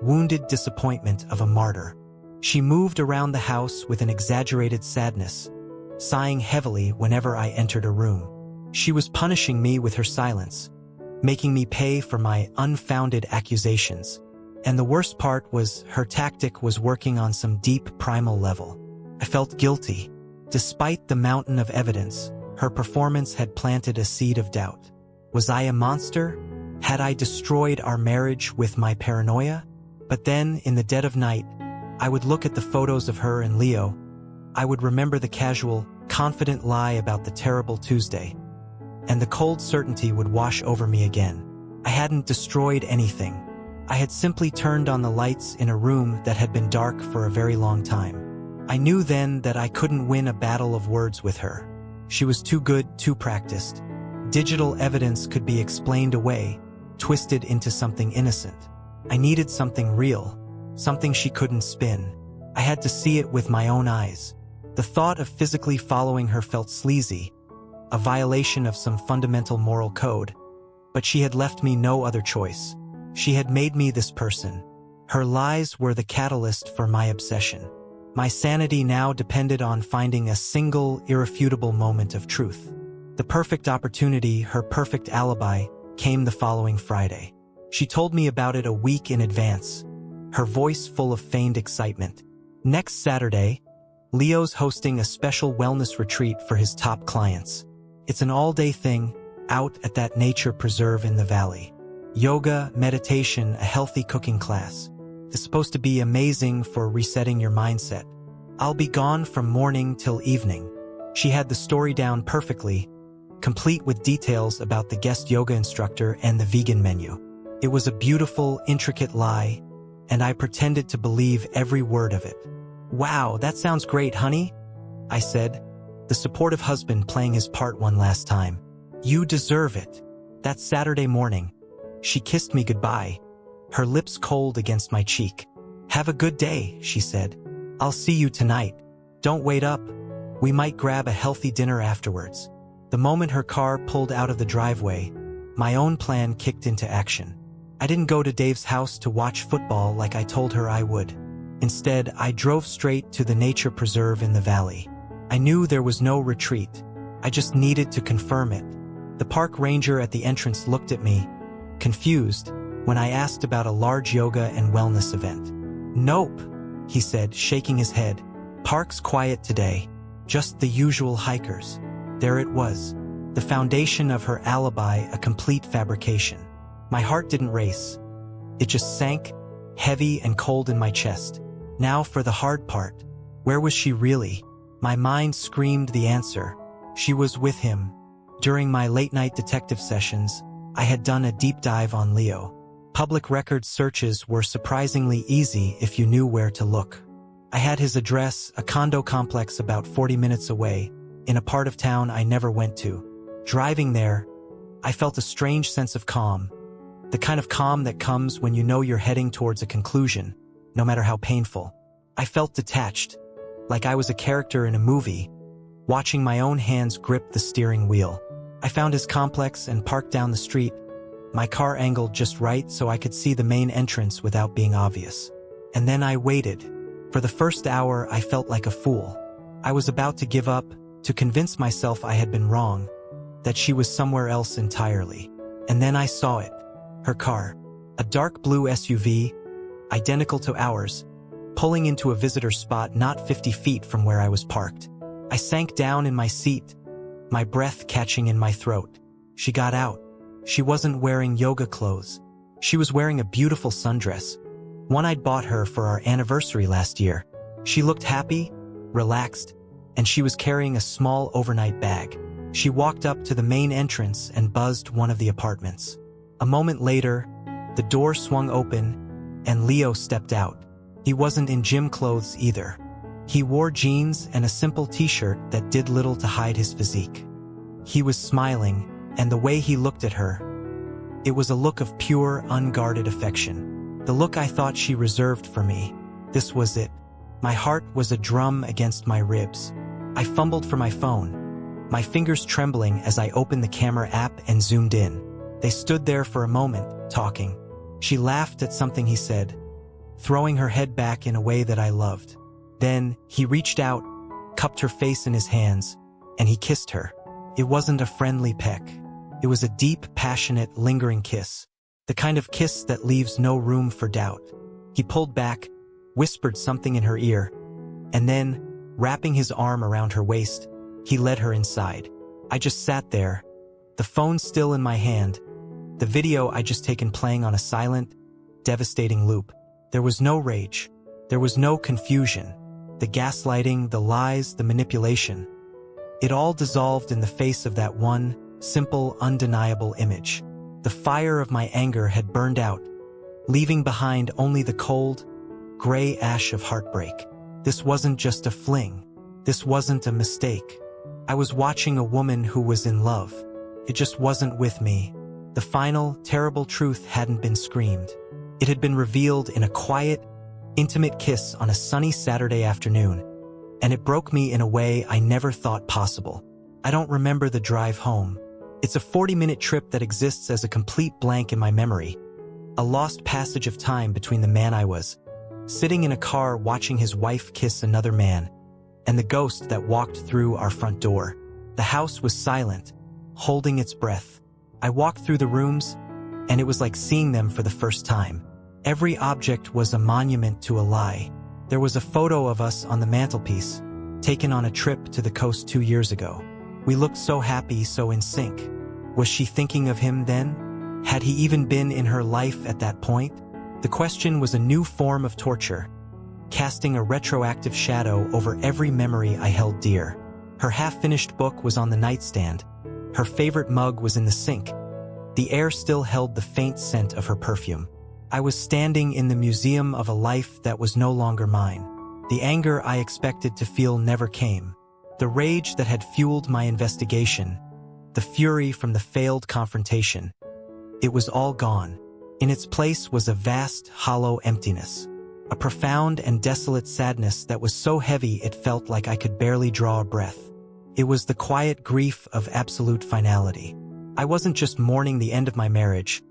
wounded disappointment of a martyr. She moved around the house with an exaggerated sadness, sighing heavily whenever I entered a room. She was punishing me with her silence, making me pay for my unfounded accusations. And the worst part was her tactic was working on some deep primal level. I felt guilty. Despite the mountain of evidence, her performance had planted a seed of doubt. Was I a monster? Had I destroyed our marriage with my paranoia? But then, in the dead of night, I would look at the photos of her and Leo. I would remember the casual, confident lie about the terrible Tuesday, and the cold certainty would wash over me again. I hadn't destroyed anything. I had simply turned on the lights in a room that had been dark for a very long time. I knew then that I couldn't win a battle of words with her. She was too good, too practiced. Digital evidence could be explained away, twisted into something innocent. I needed something real, something she couldn't spin. I had to see it with my own eyes. The thought of physically following her felt sleazy, a violation of some fundamental moral code. But she had left me no other choice. She had made me this person. Her lies were the catalyst for my obsession. My sanity now depended on finding a single, irrefutable moment of truth. The perfect opportunity, her perfect alibi, came the following Friday. She told me about it a week in advance, her voice full of feigned excitement. Next Saturday, Leo's hosting a special wellness retreat for his top clients. It's an all-day thing, out at that nature preserve in the valley. Yoga, meditation, a healthy cooking class. It's supposed to be amazing for resetting your mindset. I'll be gone from morning till evening. She had the story down perfectly, complete with details about the guest yoga instructor and the vegan menu. It was a beautiful, intricate lie, and I pretended to believe every word of it. "Wow, that sounds great, honey," I said, the supportive husband playing his part one last time. "You deserve it." That Saturday morning, she kissed me goodbye, her lips cold against my cheek. "Have a good day," she said. "I'll see you tonight. Don't wait up. We might grab a healthy dinner afterwards." The moment her car pulled out of the driveway, my own plan kicked into action. I didn't go to Dave's house to watch football like I told her I would. Instead, I drove straight to the nature preserve in the valley. I knew there was no retreat. I just needed to confirm it. The park ranger at the entrance looked at me, confused, when I asked about a large yoga and wellness event. "Nope," he said, shaking his head. "Park's quiet today. Just the usual hikers." There it was, the foundation of her alibi, a complete fabrication. My heart didn't race. It just sank, heavy and cold in my chest. Now for the hard part. Where was she really? My mind screamed the answer. She was with him. During my late-night detective sessions, I had done a deep dive on Leo. Public record searches were surprisingly easy if you knew where to look. I had his address, a condo complex about 40 minutes away, in a part of town I never went to. Driving there, I felt a strange sense of calm. The kind of calm that comes when you know you're heading towards a conclusion, no matter how painful. I felt detached, like I was a character in a movie, watching my own hands grip the steering wheel. I found his complex and parked down the street, my car angled just right so I could see the main entrance without being obvious. And then I waited. For the first hour, I felt like a fool. I was about to give up, to convince myself I had been wrong, that she was somewhere else entirely. And then I saw it. Her car, a dark blue SUV, identical to ours, pulling into a visitor spot not 50 feet from where I was parked. I sank down in my seat, my breath catching in my throat. She got out. She wasn't wearing yoga clothes. She was wearing a beautiful sundress, one I'd bought her for our anniversary last year. She looked happy, relaxed, and she was carrying a small overnight bag. She walked up to the main entrance and buzzed one of the apartments. A moment later, the door swung open, and Leo stepped out. He wasn't in gym clothes either. He wore jeans and a simple t-shirt that did little to hide his physique. He was smiling, and the way he looked at her, it was a look of pure, unguarded affection. The look I thought she reserved for me. This was it. My heart was a drum against my ribs. I fumbled for my phone, my fingers trembling as I opened the camera app and zoomed in. They stood there for a moment, talking. She laughed at something he said, throwing her head back in a way that I loved. Then, he reached out, cupped her face in his hands, and he kissed her. It wasn't a friendly peck. It was a deep, passionate, lingering kiss. The kind of kiss that leaves no room for doubt. He pulled back, whispered something in her ear, and then, wrapping his arm around her waist, he led her inside. I just sat there, the phone still in my hand, the video I'd just taken playing on a silent, devastating loop. There was no rage. There was no confusion. The gaslighting, the lies, the manipulation. It all dissolved in the face of that one, simple, undeniable image. The fire of my anger had burned out, leaving behind only the cold, gray ash of heartbreak. This wasn't just a fling. This wasn't a mistake. I was watching a woman who was in love. It just wasn't with me. The final, terrible truth hadn't been screamed. It had been revealed in a quiet, intimate kiss on a sunny Saturday afternoon, and it broke me in a way I never thought possible. I don't remember the drive home. It's a 40-minute trip that exists as a complete blank in my memory, a lost passage of time between the man I was, sitting in a car watching his wife kiss another man, and the ghost that walked through our front door. The house was silent, holding its breath. I walked through the rooms, and it was like seeing them for the first time. Every object was a monument to a lie. There was a photo of us on the mantelpiece, taken on a trip to the coast 2 years ago. We looked so happy, so in sync. Was she thinking of him then? Had he even been in her life at that point? The question was a new form of torture, casting a retroactive shadow over every memory I held dear. Her half-finished book was on the nightstand. Her favorite mug was in the sink. The air still held the faint scent of her perfume. I was standing in the museum of a life that was no longer mine. The anger I expected to feel never came. The rage that had fueled my investigation, the fury from the failed confrontation, it was all gone. In its place was a vast, hollow emptiness. A profound and desolate sadness that was so heavy it felt like I could barely draw a breath. It was the quiet grief of absolute finality. I wasn't just mourning the end of my marriage.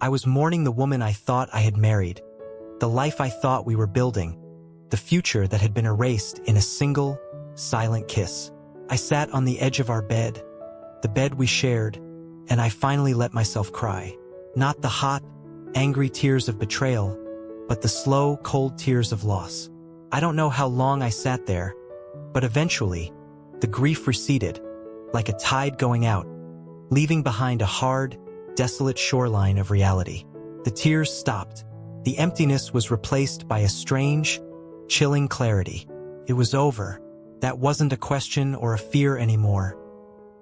I was mourning the woman I thought I had married, the life I thought we were building, the future that had been erased in a single, silent kiss. I sat on the edge of our bed, the bed we shared, and I finally let myself cry. Not the hot, angry tears of betrayal, but the slow, cold tears of loss. I don't know how long I sat there, but eventually, the grief receded, like a tide going out, leaving behind a hard, desolate shoreline of reality. The tears stopped. The emptiness was replaced by a strange, chilling clarity. It was over. That wasn't a question or a fear anymore.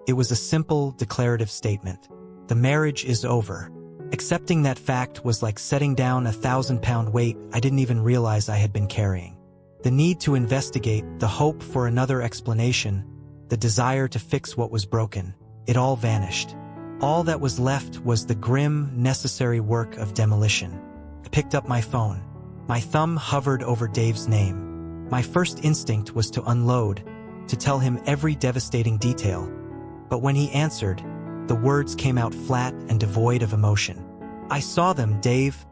It was a simple, declarative statement. The marriage is over. Accepting that fact was like setting down a 1,000-pound weight I didn't even realize I had been carrying. The need to investigate, the hope for another explanation, the desire to fix what was broken, it all vanished. All that was left was the grim, necessary work of demolition. I picked up my phone. My thumb hovered over Dave's name. My first instinct was to unload, to tell him every devastating detail. But when he answered, the words came out flat and devoid of emotion. "I saw them, Dave,"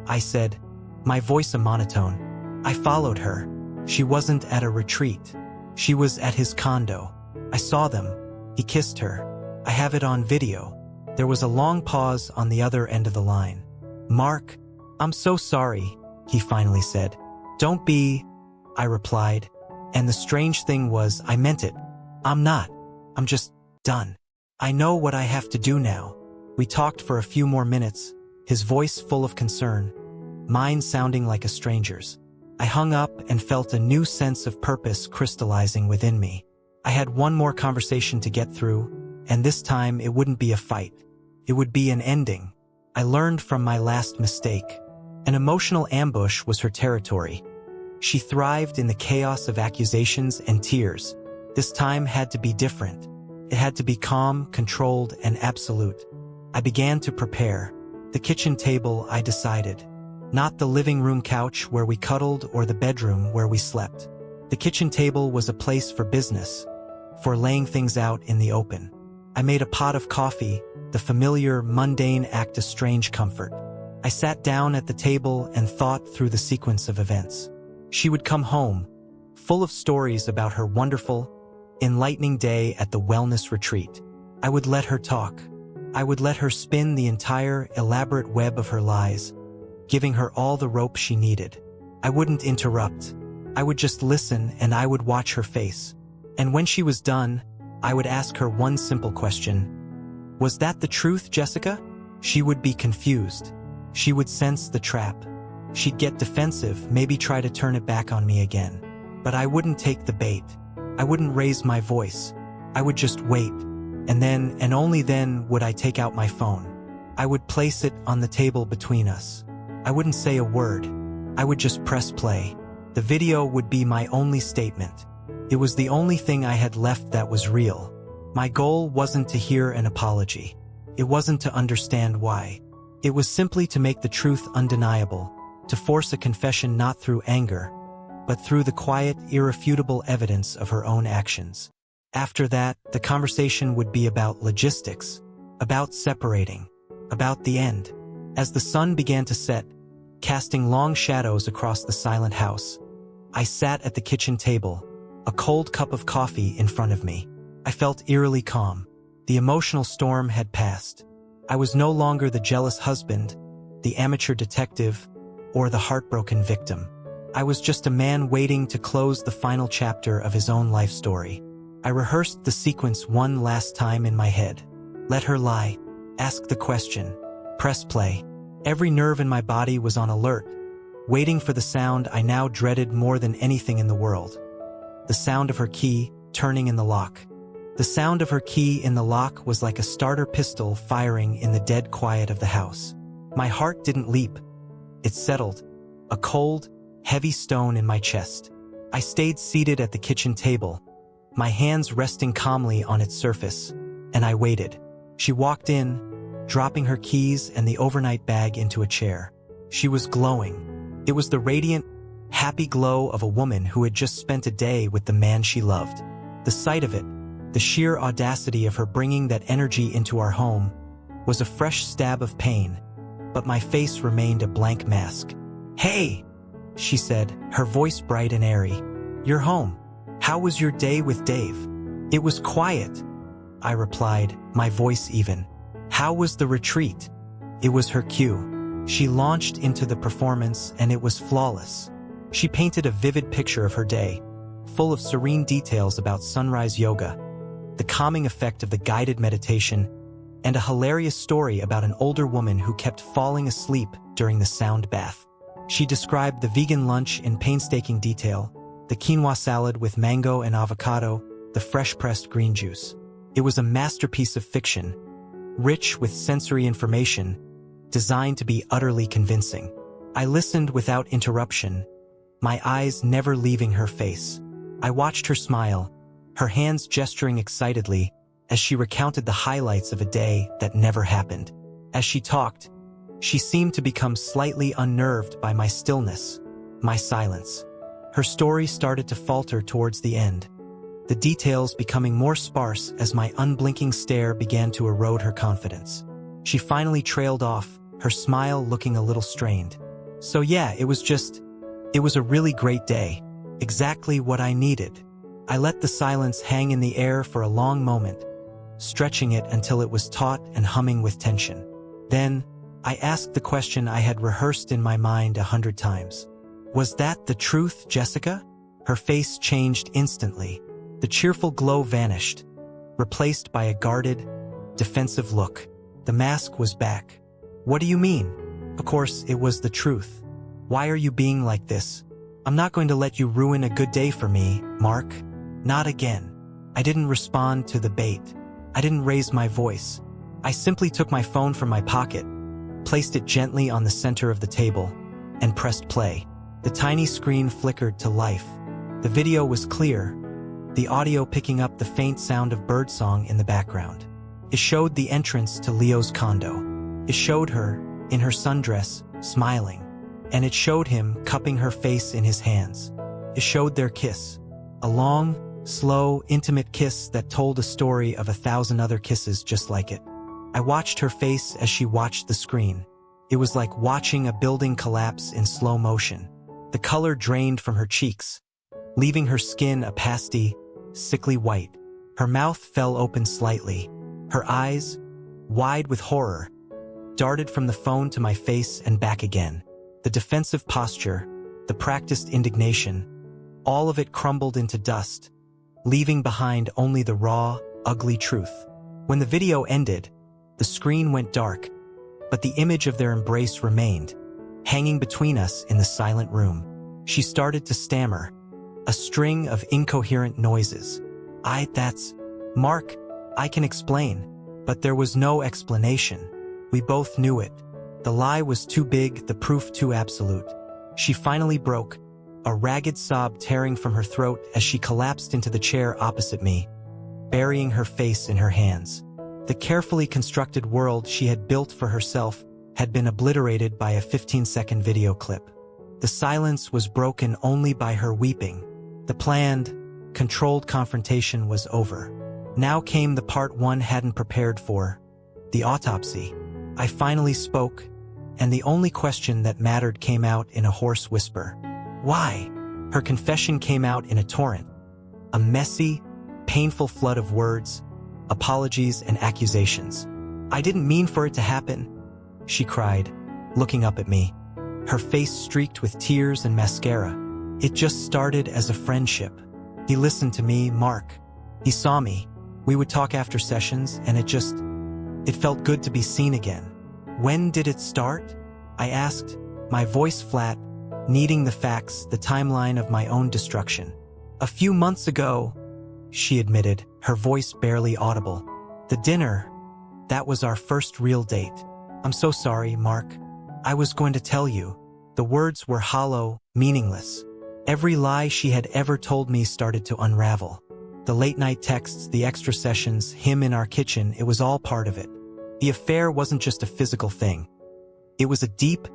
I said, my voice a monotone. I followed her. She wasn't at a retreat. She was at his condo. I saw them. He kissed her. I have it on video. There was a long pause on the other end of the line. "Mark, I'm so sorry," he finally said. "Don't be," I replied. And the strange thing was, I meant it. I'm not. I'm just done. I know what I have to do now. We talked for a few more minutes, his voice full of concern, mine sounding like a stranger's. I hung up and felt a new sense of purpose crystallizing within me. I had one more conversation to get through, and this time it wouldn't be a fight. It would be an ending. I learned from my last mistake. An emotional ambush was her territory. She thrived in the chaos of accusations and tears. This time had to be different. It had to be calm, controlled, and absolute. I began to prepare. The kitchen table, I decided. Not the living room couch where we cuddled or the bedroom where we slept. The kitchen table was a place for business, for laying things out in the open. I made a pot of coffee, the familiar, mundane act of strange comfort. I sat down at the table and thought through the sequence of events. She would come home, full of stories about her wonderful, enlightening day at the wellness retreat. I would let her talk. I would let her spin the entire, elaborate web of her lies, giving her all the rope she needed. I wouldn't interrupt. I would just listen and I would watch her face. And when she was done, I would ask her one simple question. "Was that the truth, Jessica?" She would be confused. She would sense the trap. She'd get defensive, maybe try to turn it back on me again. But I wouldn't take the bait. I wouldn't raise my voice. I would just wait. And then, and only then, would I take out my phone. I would place it on the table between us. I wouldn't say a word. I would just press play. The video would be my only statement. It was the only thing I had left that was real. My goal wasn't to hear an apology. It wasn't to understand why. It was simply to make the truth undeniable, to force a confession not through anger, but through the quiet, irrefutable evidence of her own actions. After that, the conversation would be about logistics, about separating, about the end. As the sun began to set, casting long shadows across the silent house, I sat at the kitchen table, a cold cup of coffee in front of me. I felt eerily calm. The emotional storm had passed. I was no longer the jealous husband, the amateur detective, or the heartbroken victim. I was just a man waiting to close the final chapter of his own life story. I rehearsed the sequence one last time in my head. Let her lie. Ask the question. Press play. Every nerve in my body was on alert, waiting for the sound I now dreaded more than anything in the world. The sound of her key turning in the lock. The sound of her key in the lock was like a starter pistol firing in the dead quiet of the house. My heart didn't leap. It settled, a cold, heavy stone in my chest. I stayed seated at the kitchen table, my hands resting calmly on its surface, and I waited. She walked in, dropping her keys and the overnight bag into a chair. She was glowing. It was the radiant, happy glow of a woman who had just spent a day with the man she loved. The sight of it, the sheer audacity of her bringing that energy into our home, was a fresh stab of pain, but my face remained a blank mask. "Hey," she said, her voice bright and airy. "You're home. How was your day with Dave?" "It was quiet," I replied, my voice even. "How was the retreat?" It was her cue. She launched into the performance and it was flawless. She painted a vivid picture of her day, full of serene details about sunrise yoga, the calming effect of the guided meditation, and a hilarious story about an older woman who kept falling asleep during the sound bath. She described the vegan lunch in painstaking detail, the quinoa salad with mango and avocado, the fresh-pressed green juice. It was a masterpiece of fiction, rich with sensory information, designed to be utterly convincing. I listened without interruption, my eyes never leaving her face. I watched her smile, her hands gesturing excitedly as she recounted the highlights of a day that never happened. As she talked, she seemed to become slightly unnerved by my stillness, my silence. Her story started to falter towards the end, the details becoming more sparse as my unblinking stare began to erode her confidence. She finally trailed off, her smile looking a little strained. "So yeah, it was a really great day. Exactly what I needed." I let the silence hang in the air for a long moment, stretching it until it was taut and humming with tension. Then, I asked the question I had rehearsed in my mind 100 times. "Was that the truth, Jessica?" Her face changed instantly. The cheerful glow vanished, replaced by a guarded, defensive look. The mask was back. "What do you mean?" "Of course, it was the truth. Why are you being like this? I'm not going to let you ruin a good day for me, Mark. Not again." I didn't respond to the bait. I didn't raise my voice. I simply took my phone from my pocket, placed it gently on the center of the table, and pressed play. The tiny screen flickered to life. The video was clear, the audio picking up the faint sound of birdsong in the background. It showed the entrance to Leo's condo. It showed her, in her sundress, smiling. And it showed him cupping her face in his hands. It showed their kiss. A long, slow, intimate kiss that told a story of 1,000 other kisses just like it. I watched her face as she watched the screen. It was like watching a building collapse in slow motion. The color drained from her cheeks, leaving her skin a pasty, sickly white. Her mouth fell open slightly. Her eyes, wide with horror, darted from the phone to my face and back again. The defensive posture, the practiced indignation, all of it crumbled into dust, leaving behind only the raw, ugly truth. When the video ended, the screen went dark, but the image of their embrace remained, hanging between us in the silent room. She started to stammer, a string of incoherent noises. That's Mark, I can explain." But there was no explanation. We both knew it. The lie was too big, the proof too absolute. She finally broke, a ragged sob tearing from her throat as she collapsed into the chair opposite me, burying her face in her hands. The carefully constructed world she had built for herself had been obliterated by a 15-second video clip. The silence was broken only by her weeping. The planned, controlled confrontation was over. Now came the part one hadn't prepared for, the autopsy. I finally spoke, and the only question that mattered came out in a hoarse whisper. "Why?" Her confession came out in a torrent, a messy, painful flood of words, apologies and accusations. "I didn't mean for it to happen," she cried, looking up at me, her face streaked with tears and mascara. "It just started as a friendship. He listened to me, Mark. He saw me. We would talk after sessions, and it felt good to be seen again. When did it start? I asked, my voice flat, needing the facts, the timeline of my own destruction. A few months ago, she admitted, her voice barely audible. The dinner, that was our first real date. I'm so sorry, Mark. I was going to tell you. The words were hollow, meaningless. Every lie she had ever told me started to unravel. The late-night texts, the extra sessions, him in our kitchen, it was all part of it. The affair wasn't just a physical thing. It was a deep,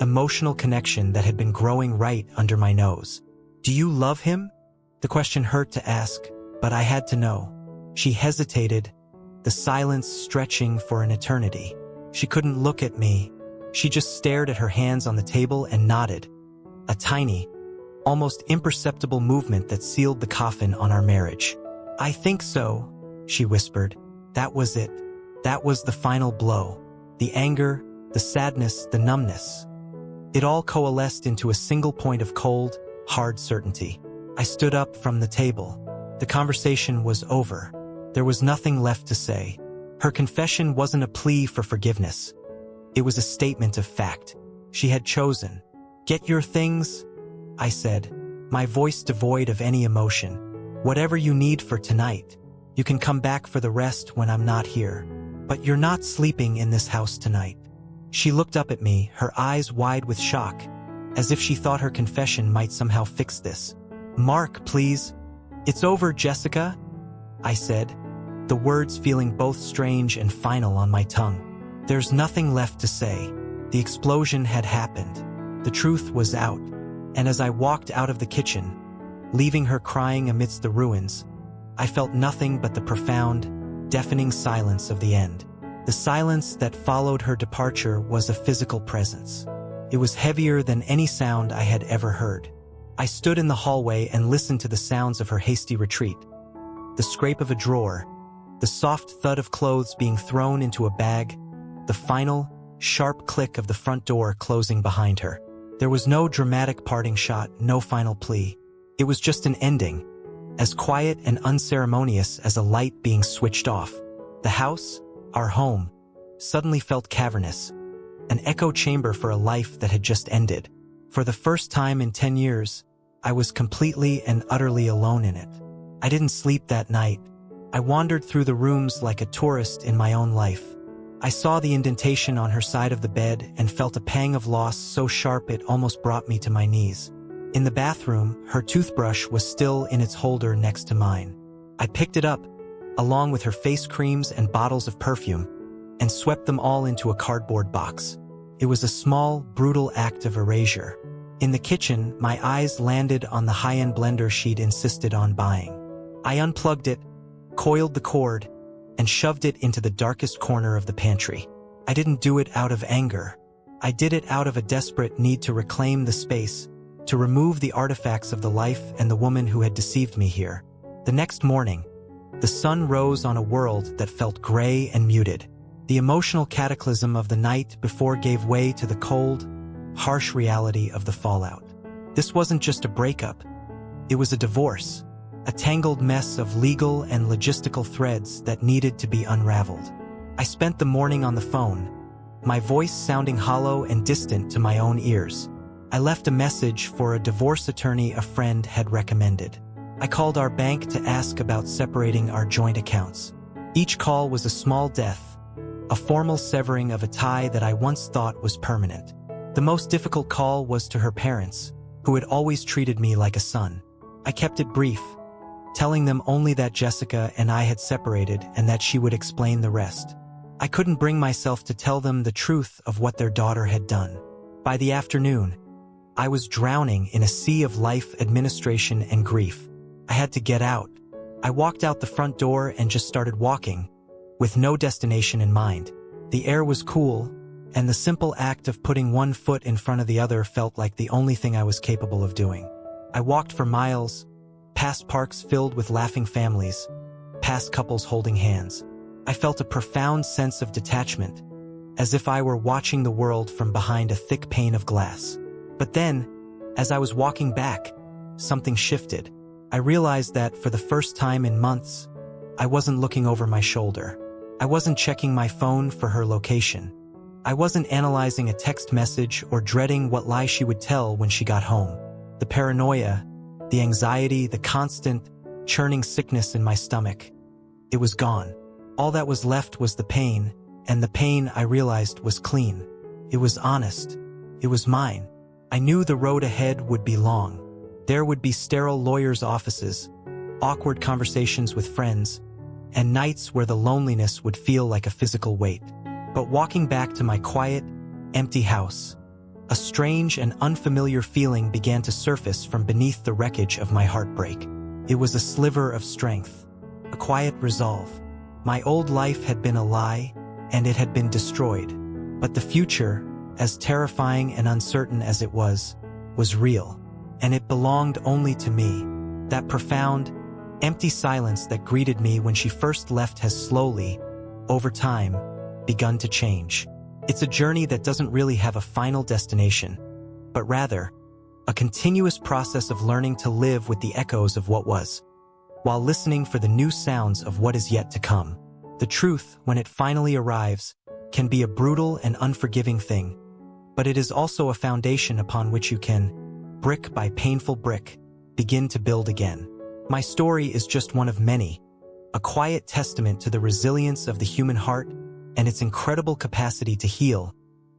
emotional connection that had been growing right under my nose. Do you love him? The question hurt to ask, but I had to know. She hesitated, the silence stretching for an eternity. She couldn't look at me. She just stared at her hands on the table and nodded. A tiny, almost imperceptible movement that sealed the coffin on our marriage. I think so, she whispered. That was it. That was the final blow. The anger, the sadness, the numbness. It all coalesced into a single point of cold, hard certainty. I stood up from the table. The conversation was over. There was nothing left to say. Her confession wasn't a plea for forgiveness. It was a statement of fact. She had chosen. Get your things, I said, my voice devoid of any emotion. Whatever you need for tonight. You can come back for the rest when I'm not here. But you're not sleeping in this house tonight. She looked up at me, her eyes wide with shock, as if she thought her confession might somehow fix this. Mark, please. It's over, Jessica, I said, the words feeling both strange and final on my tongue. There's nothing left to say. The explosion had happened. The truth was out. And as I walked out of the kitchen, leaving her crying amidst the ruins, I felt nothing but the profound, deafening silence of the end. The silence that followed her departure was a physical presence. It was heavier than any sound I had ever heard. I stood in the hallway and listened to the sounds of her hasty retreat. The scrape of a drawer, the soft thud of clothes being thrown into a bag, the final, sharp click of the front door closing behind her. There was no dramatic parting shot, no final plea. It was just an ending, as quiet and unceremonious as a light being switched off. The house, our home, suddenly felt cavernous, an echo chamber for a life that had just ended. For the first time in 10 years, I was completely and utterly alone in it. I didn't sleep that night. I wandered through the rooms like a tourist in my own life. I saw the indentation on her side of the bed and felt a pang of loss so sharp it almost brought me to my knees. In the bathroom, her toothbrush was still in its holder next to mine. I picked it up, along with her face creams and bottles of perfume, and swept them all into a cardboard box. It was a small, brutal act of erasure. In the kitchen, my eyes landed on the high-end blender she'd insisted on buying. I unplugged it, coiled the cord, and shoved it into the darkest corner of the pantry. I didn't do it out of anger. I did it out of a desperate need to reclaim the space, to remove the artifacts of the life and the woman who had deceived me here. The next morning, the sun rose on a world that felt gray and muted. The emotional cataclysm of the night before gave way to the cold, harsh reality of the fallout. This wasn't just a breakup. It was a divorce, a tangled mess of legal and logistical threads that needed to be unraveled. I spent the morning on the phone, my voice sounding hollow and distant to my own ears. I left a message for a divorce attorney a friend had recommended. I called our bank to ask about separating our joint accounts. Each call was a small death, a formal severing of a tie that I once thought was permanent. The most difficult call was to her parents, who had always treated me like a son. I kept it brief, telling them only that Jessica and I had separated and that she would explain the rest. I couldn't bring myself to tell them the truth of what their daughter had done. By the afternoon, I was drowning in a sea of life, administration, and grief. I had to get out. I walked out the front door and just started walking, with no destination in mind. The air was cool, and the simple act of putting one foot in front of the other felt like the only thing I was capable of doing. I walked for miles, past parks filled with laughing families, past couples holding hands. I felt a profound sense of detachment, as if I were watching the world from behind a thick pane of glass. But then, as I was walking back, something shifted. I realized that for the first time in months, I wasn't looking over my shoulder. I wasn't checking my phone for her location. I wasn't analyzing a text message or dreading what lie she would tell when she got home. The paranoia, the anxiety, the constant, churning sickness in my stomach. It was gone. All that was left was the pain, and the pain, I realized, was clean. It was honest. It was mine. I knew the road ahead would be long. There would be sterile lawyers' offices, awkward conversations with friends, and nights where the loneliness would feel like a physical weight. But walking back to my quiet, empty house, a strange and unfamiliar feeling began to surface from beneath the wreckage of my heartbreak. It was a sliver of strength, a quiet resolve. My old life had been a lie, and it had been destroyed. But the future, as terrifying and uncertain as it was real. And it belonged only to me. That profound, empty silence that greeted me when she first left has slowly, over time, begun to change. It's a journey that doesn't really have a final destination, but rather, a continuous process of learning to live with the echoes of what was, while listening for the new sounds of what is yet to come. The truth, when it finally arrives, can be a brutal and unforgiving thing, but it is also a foundation upon which you can, brick by painful brick, begin to build again. My story is just one of many, a quiet testament to the resilience of the human heart and its incredible capacity to heal,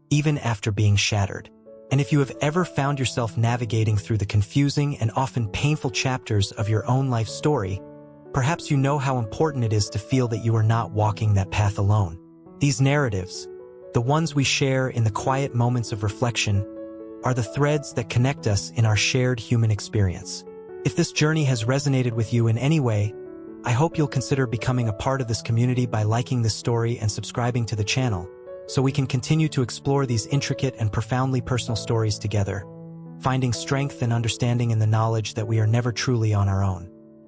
even after being shattered. And if you have ever found yourself navigating through the confusing and often painful chapters of your own life story, perhaps you know how important it is to feel that you are not walking that path alone. These narratives, the ones we share in the quiet moments of reflection, are the threads that connect us in our shared human experience. If this journey has resonated with you in any way, I hope you'll consider becoming a part of this community by liking this story and subscribing to the channel, so we can continue to explore these intricate and profoundly personal stories together, finding strength and understanding in the knowledge that we are never truly on our own.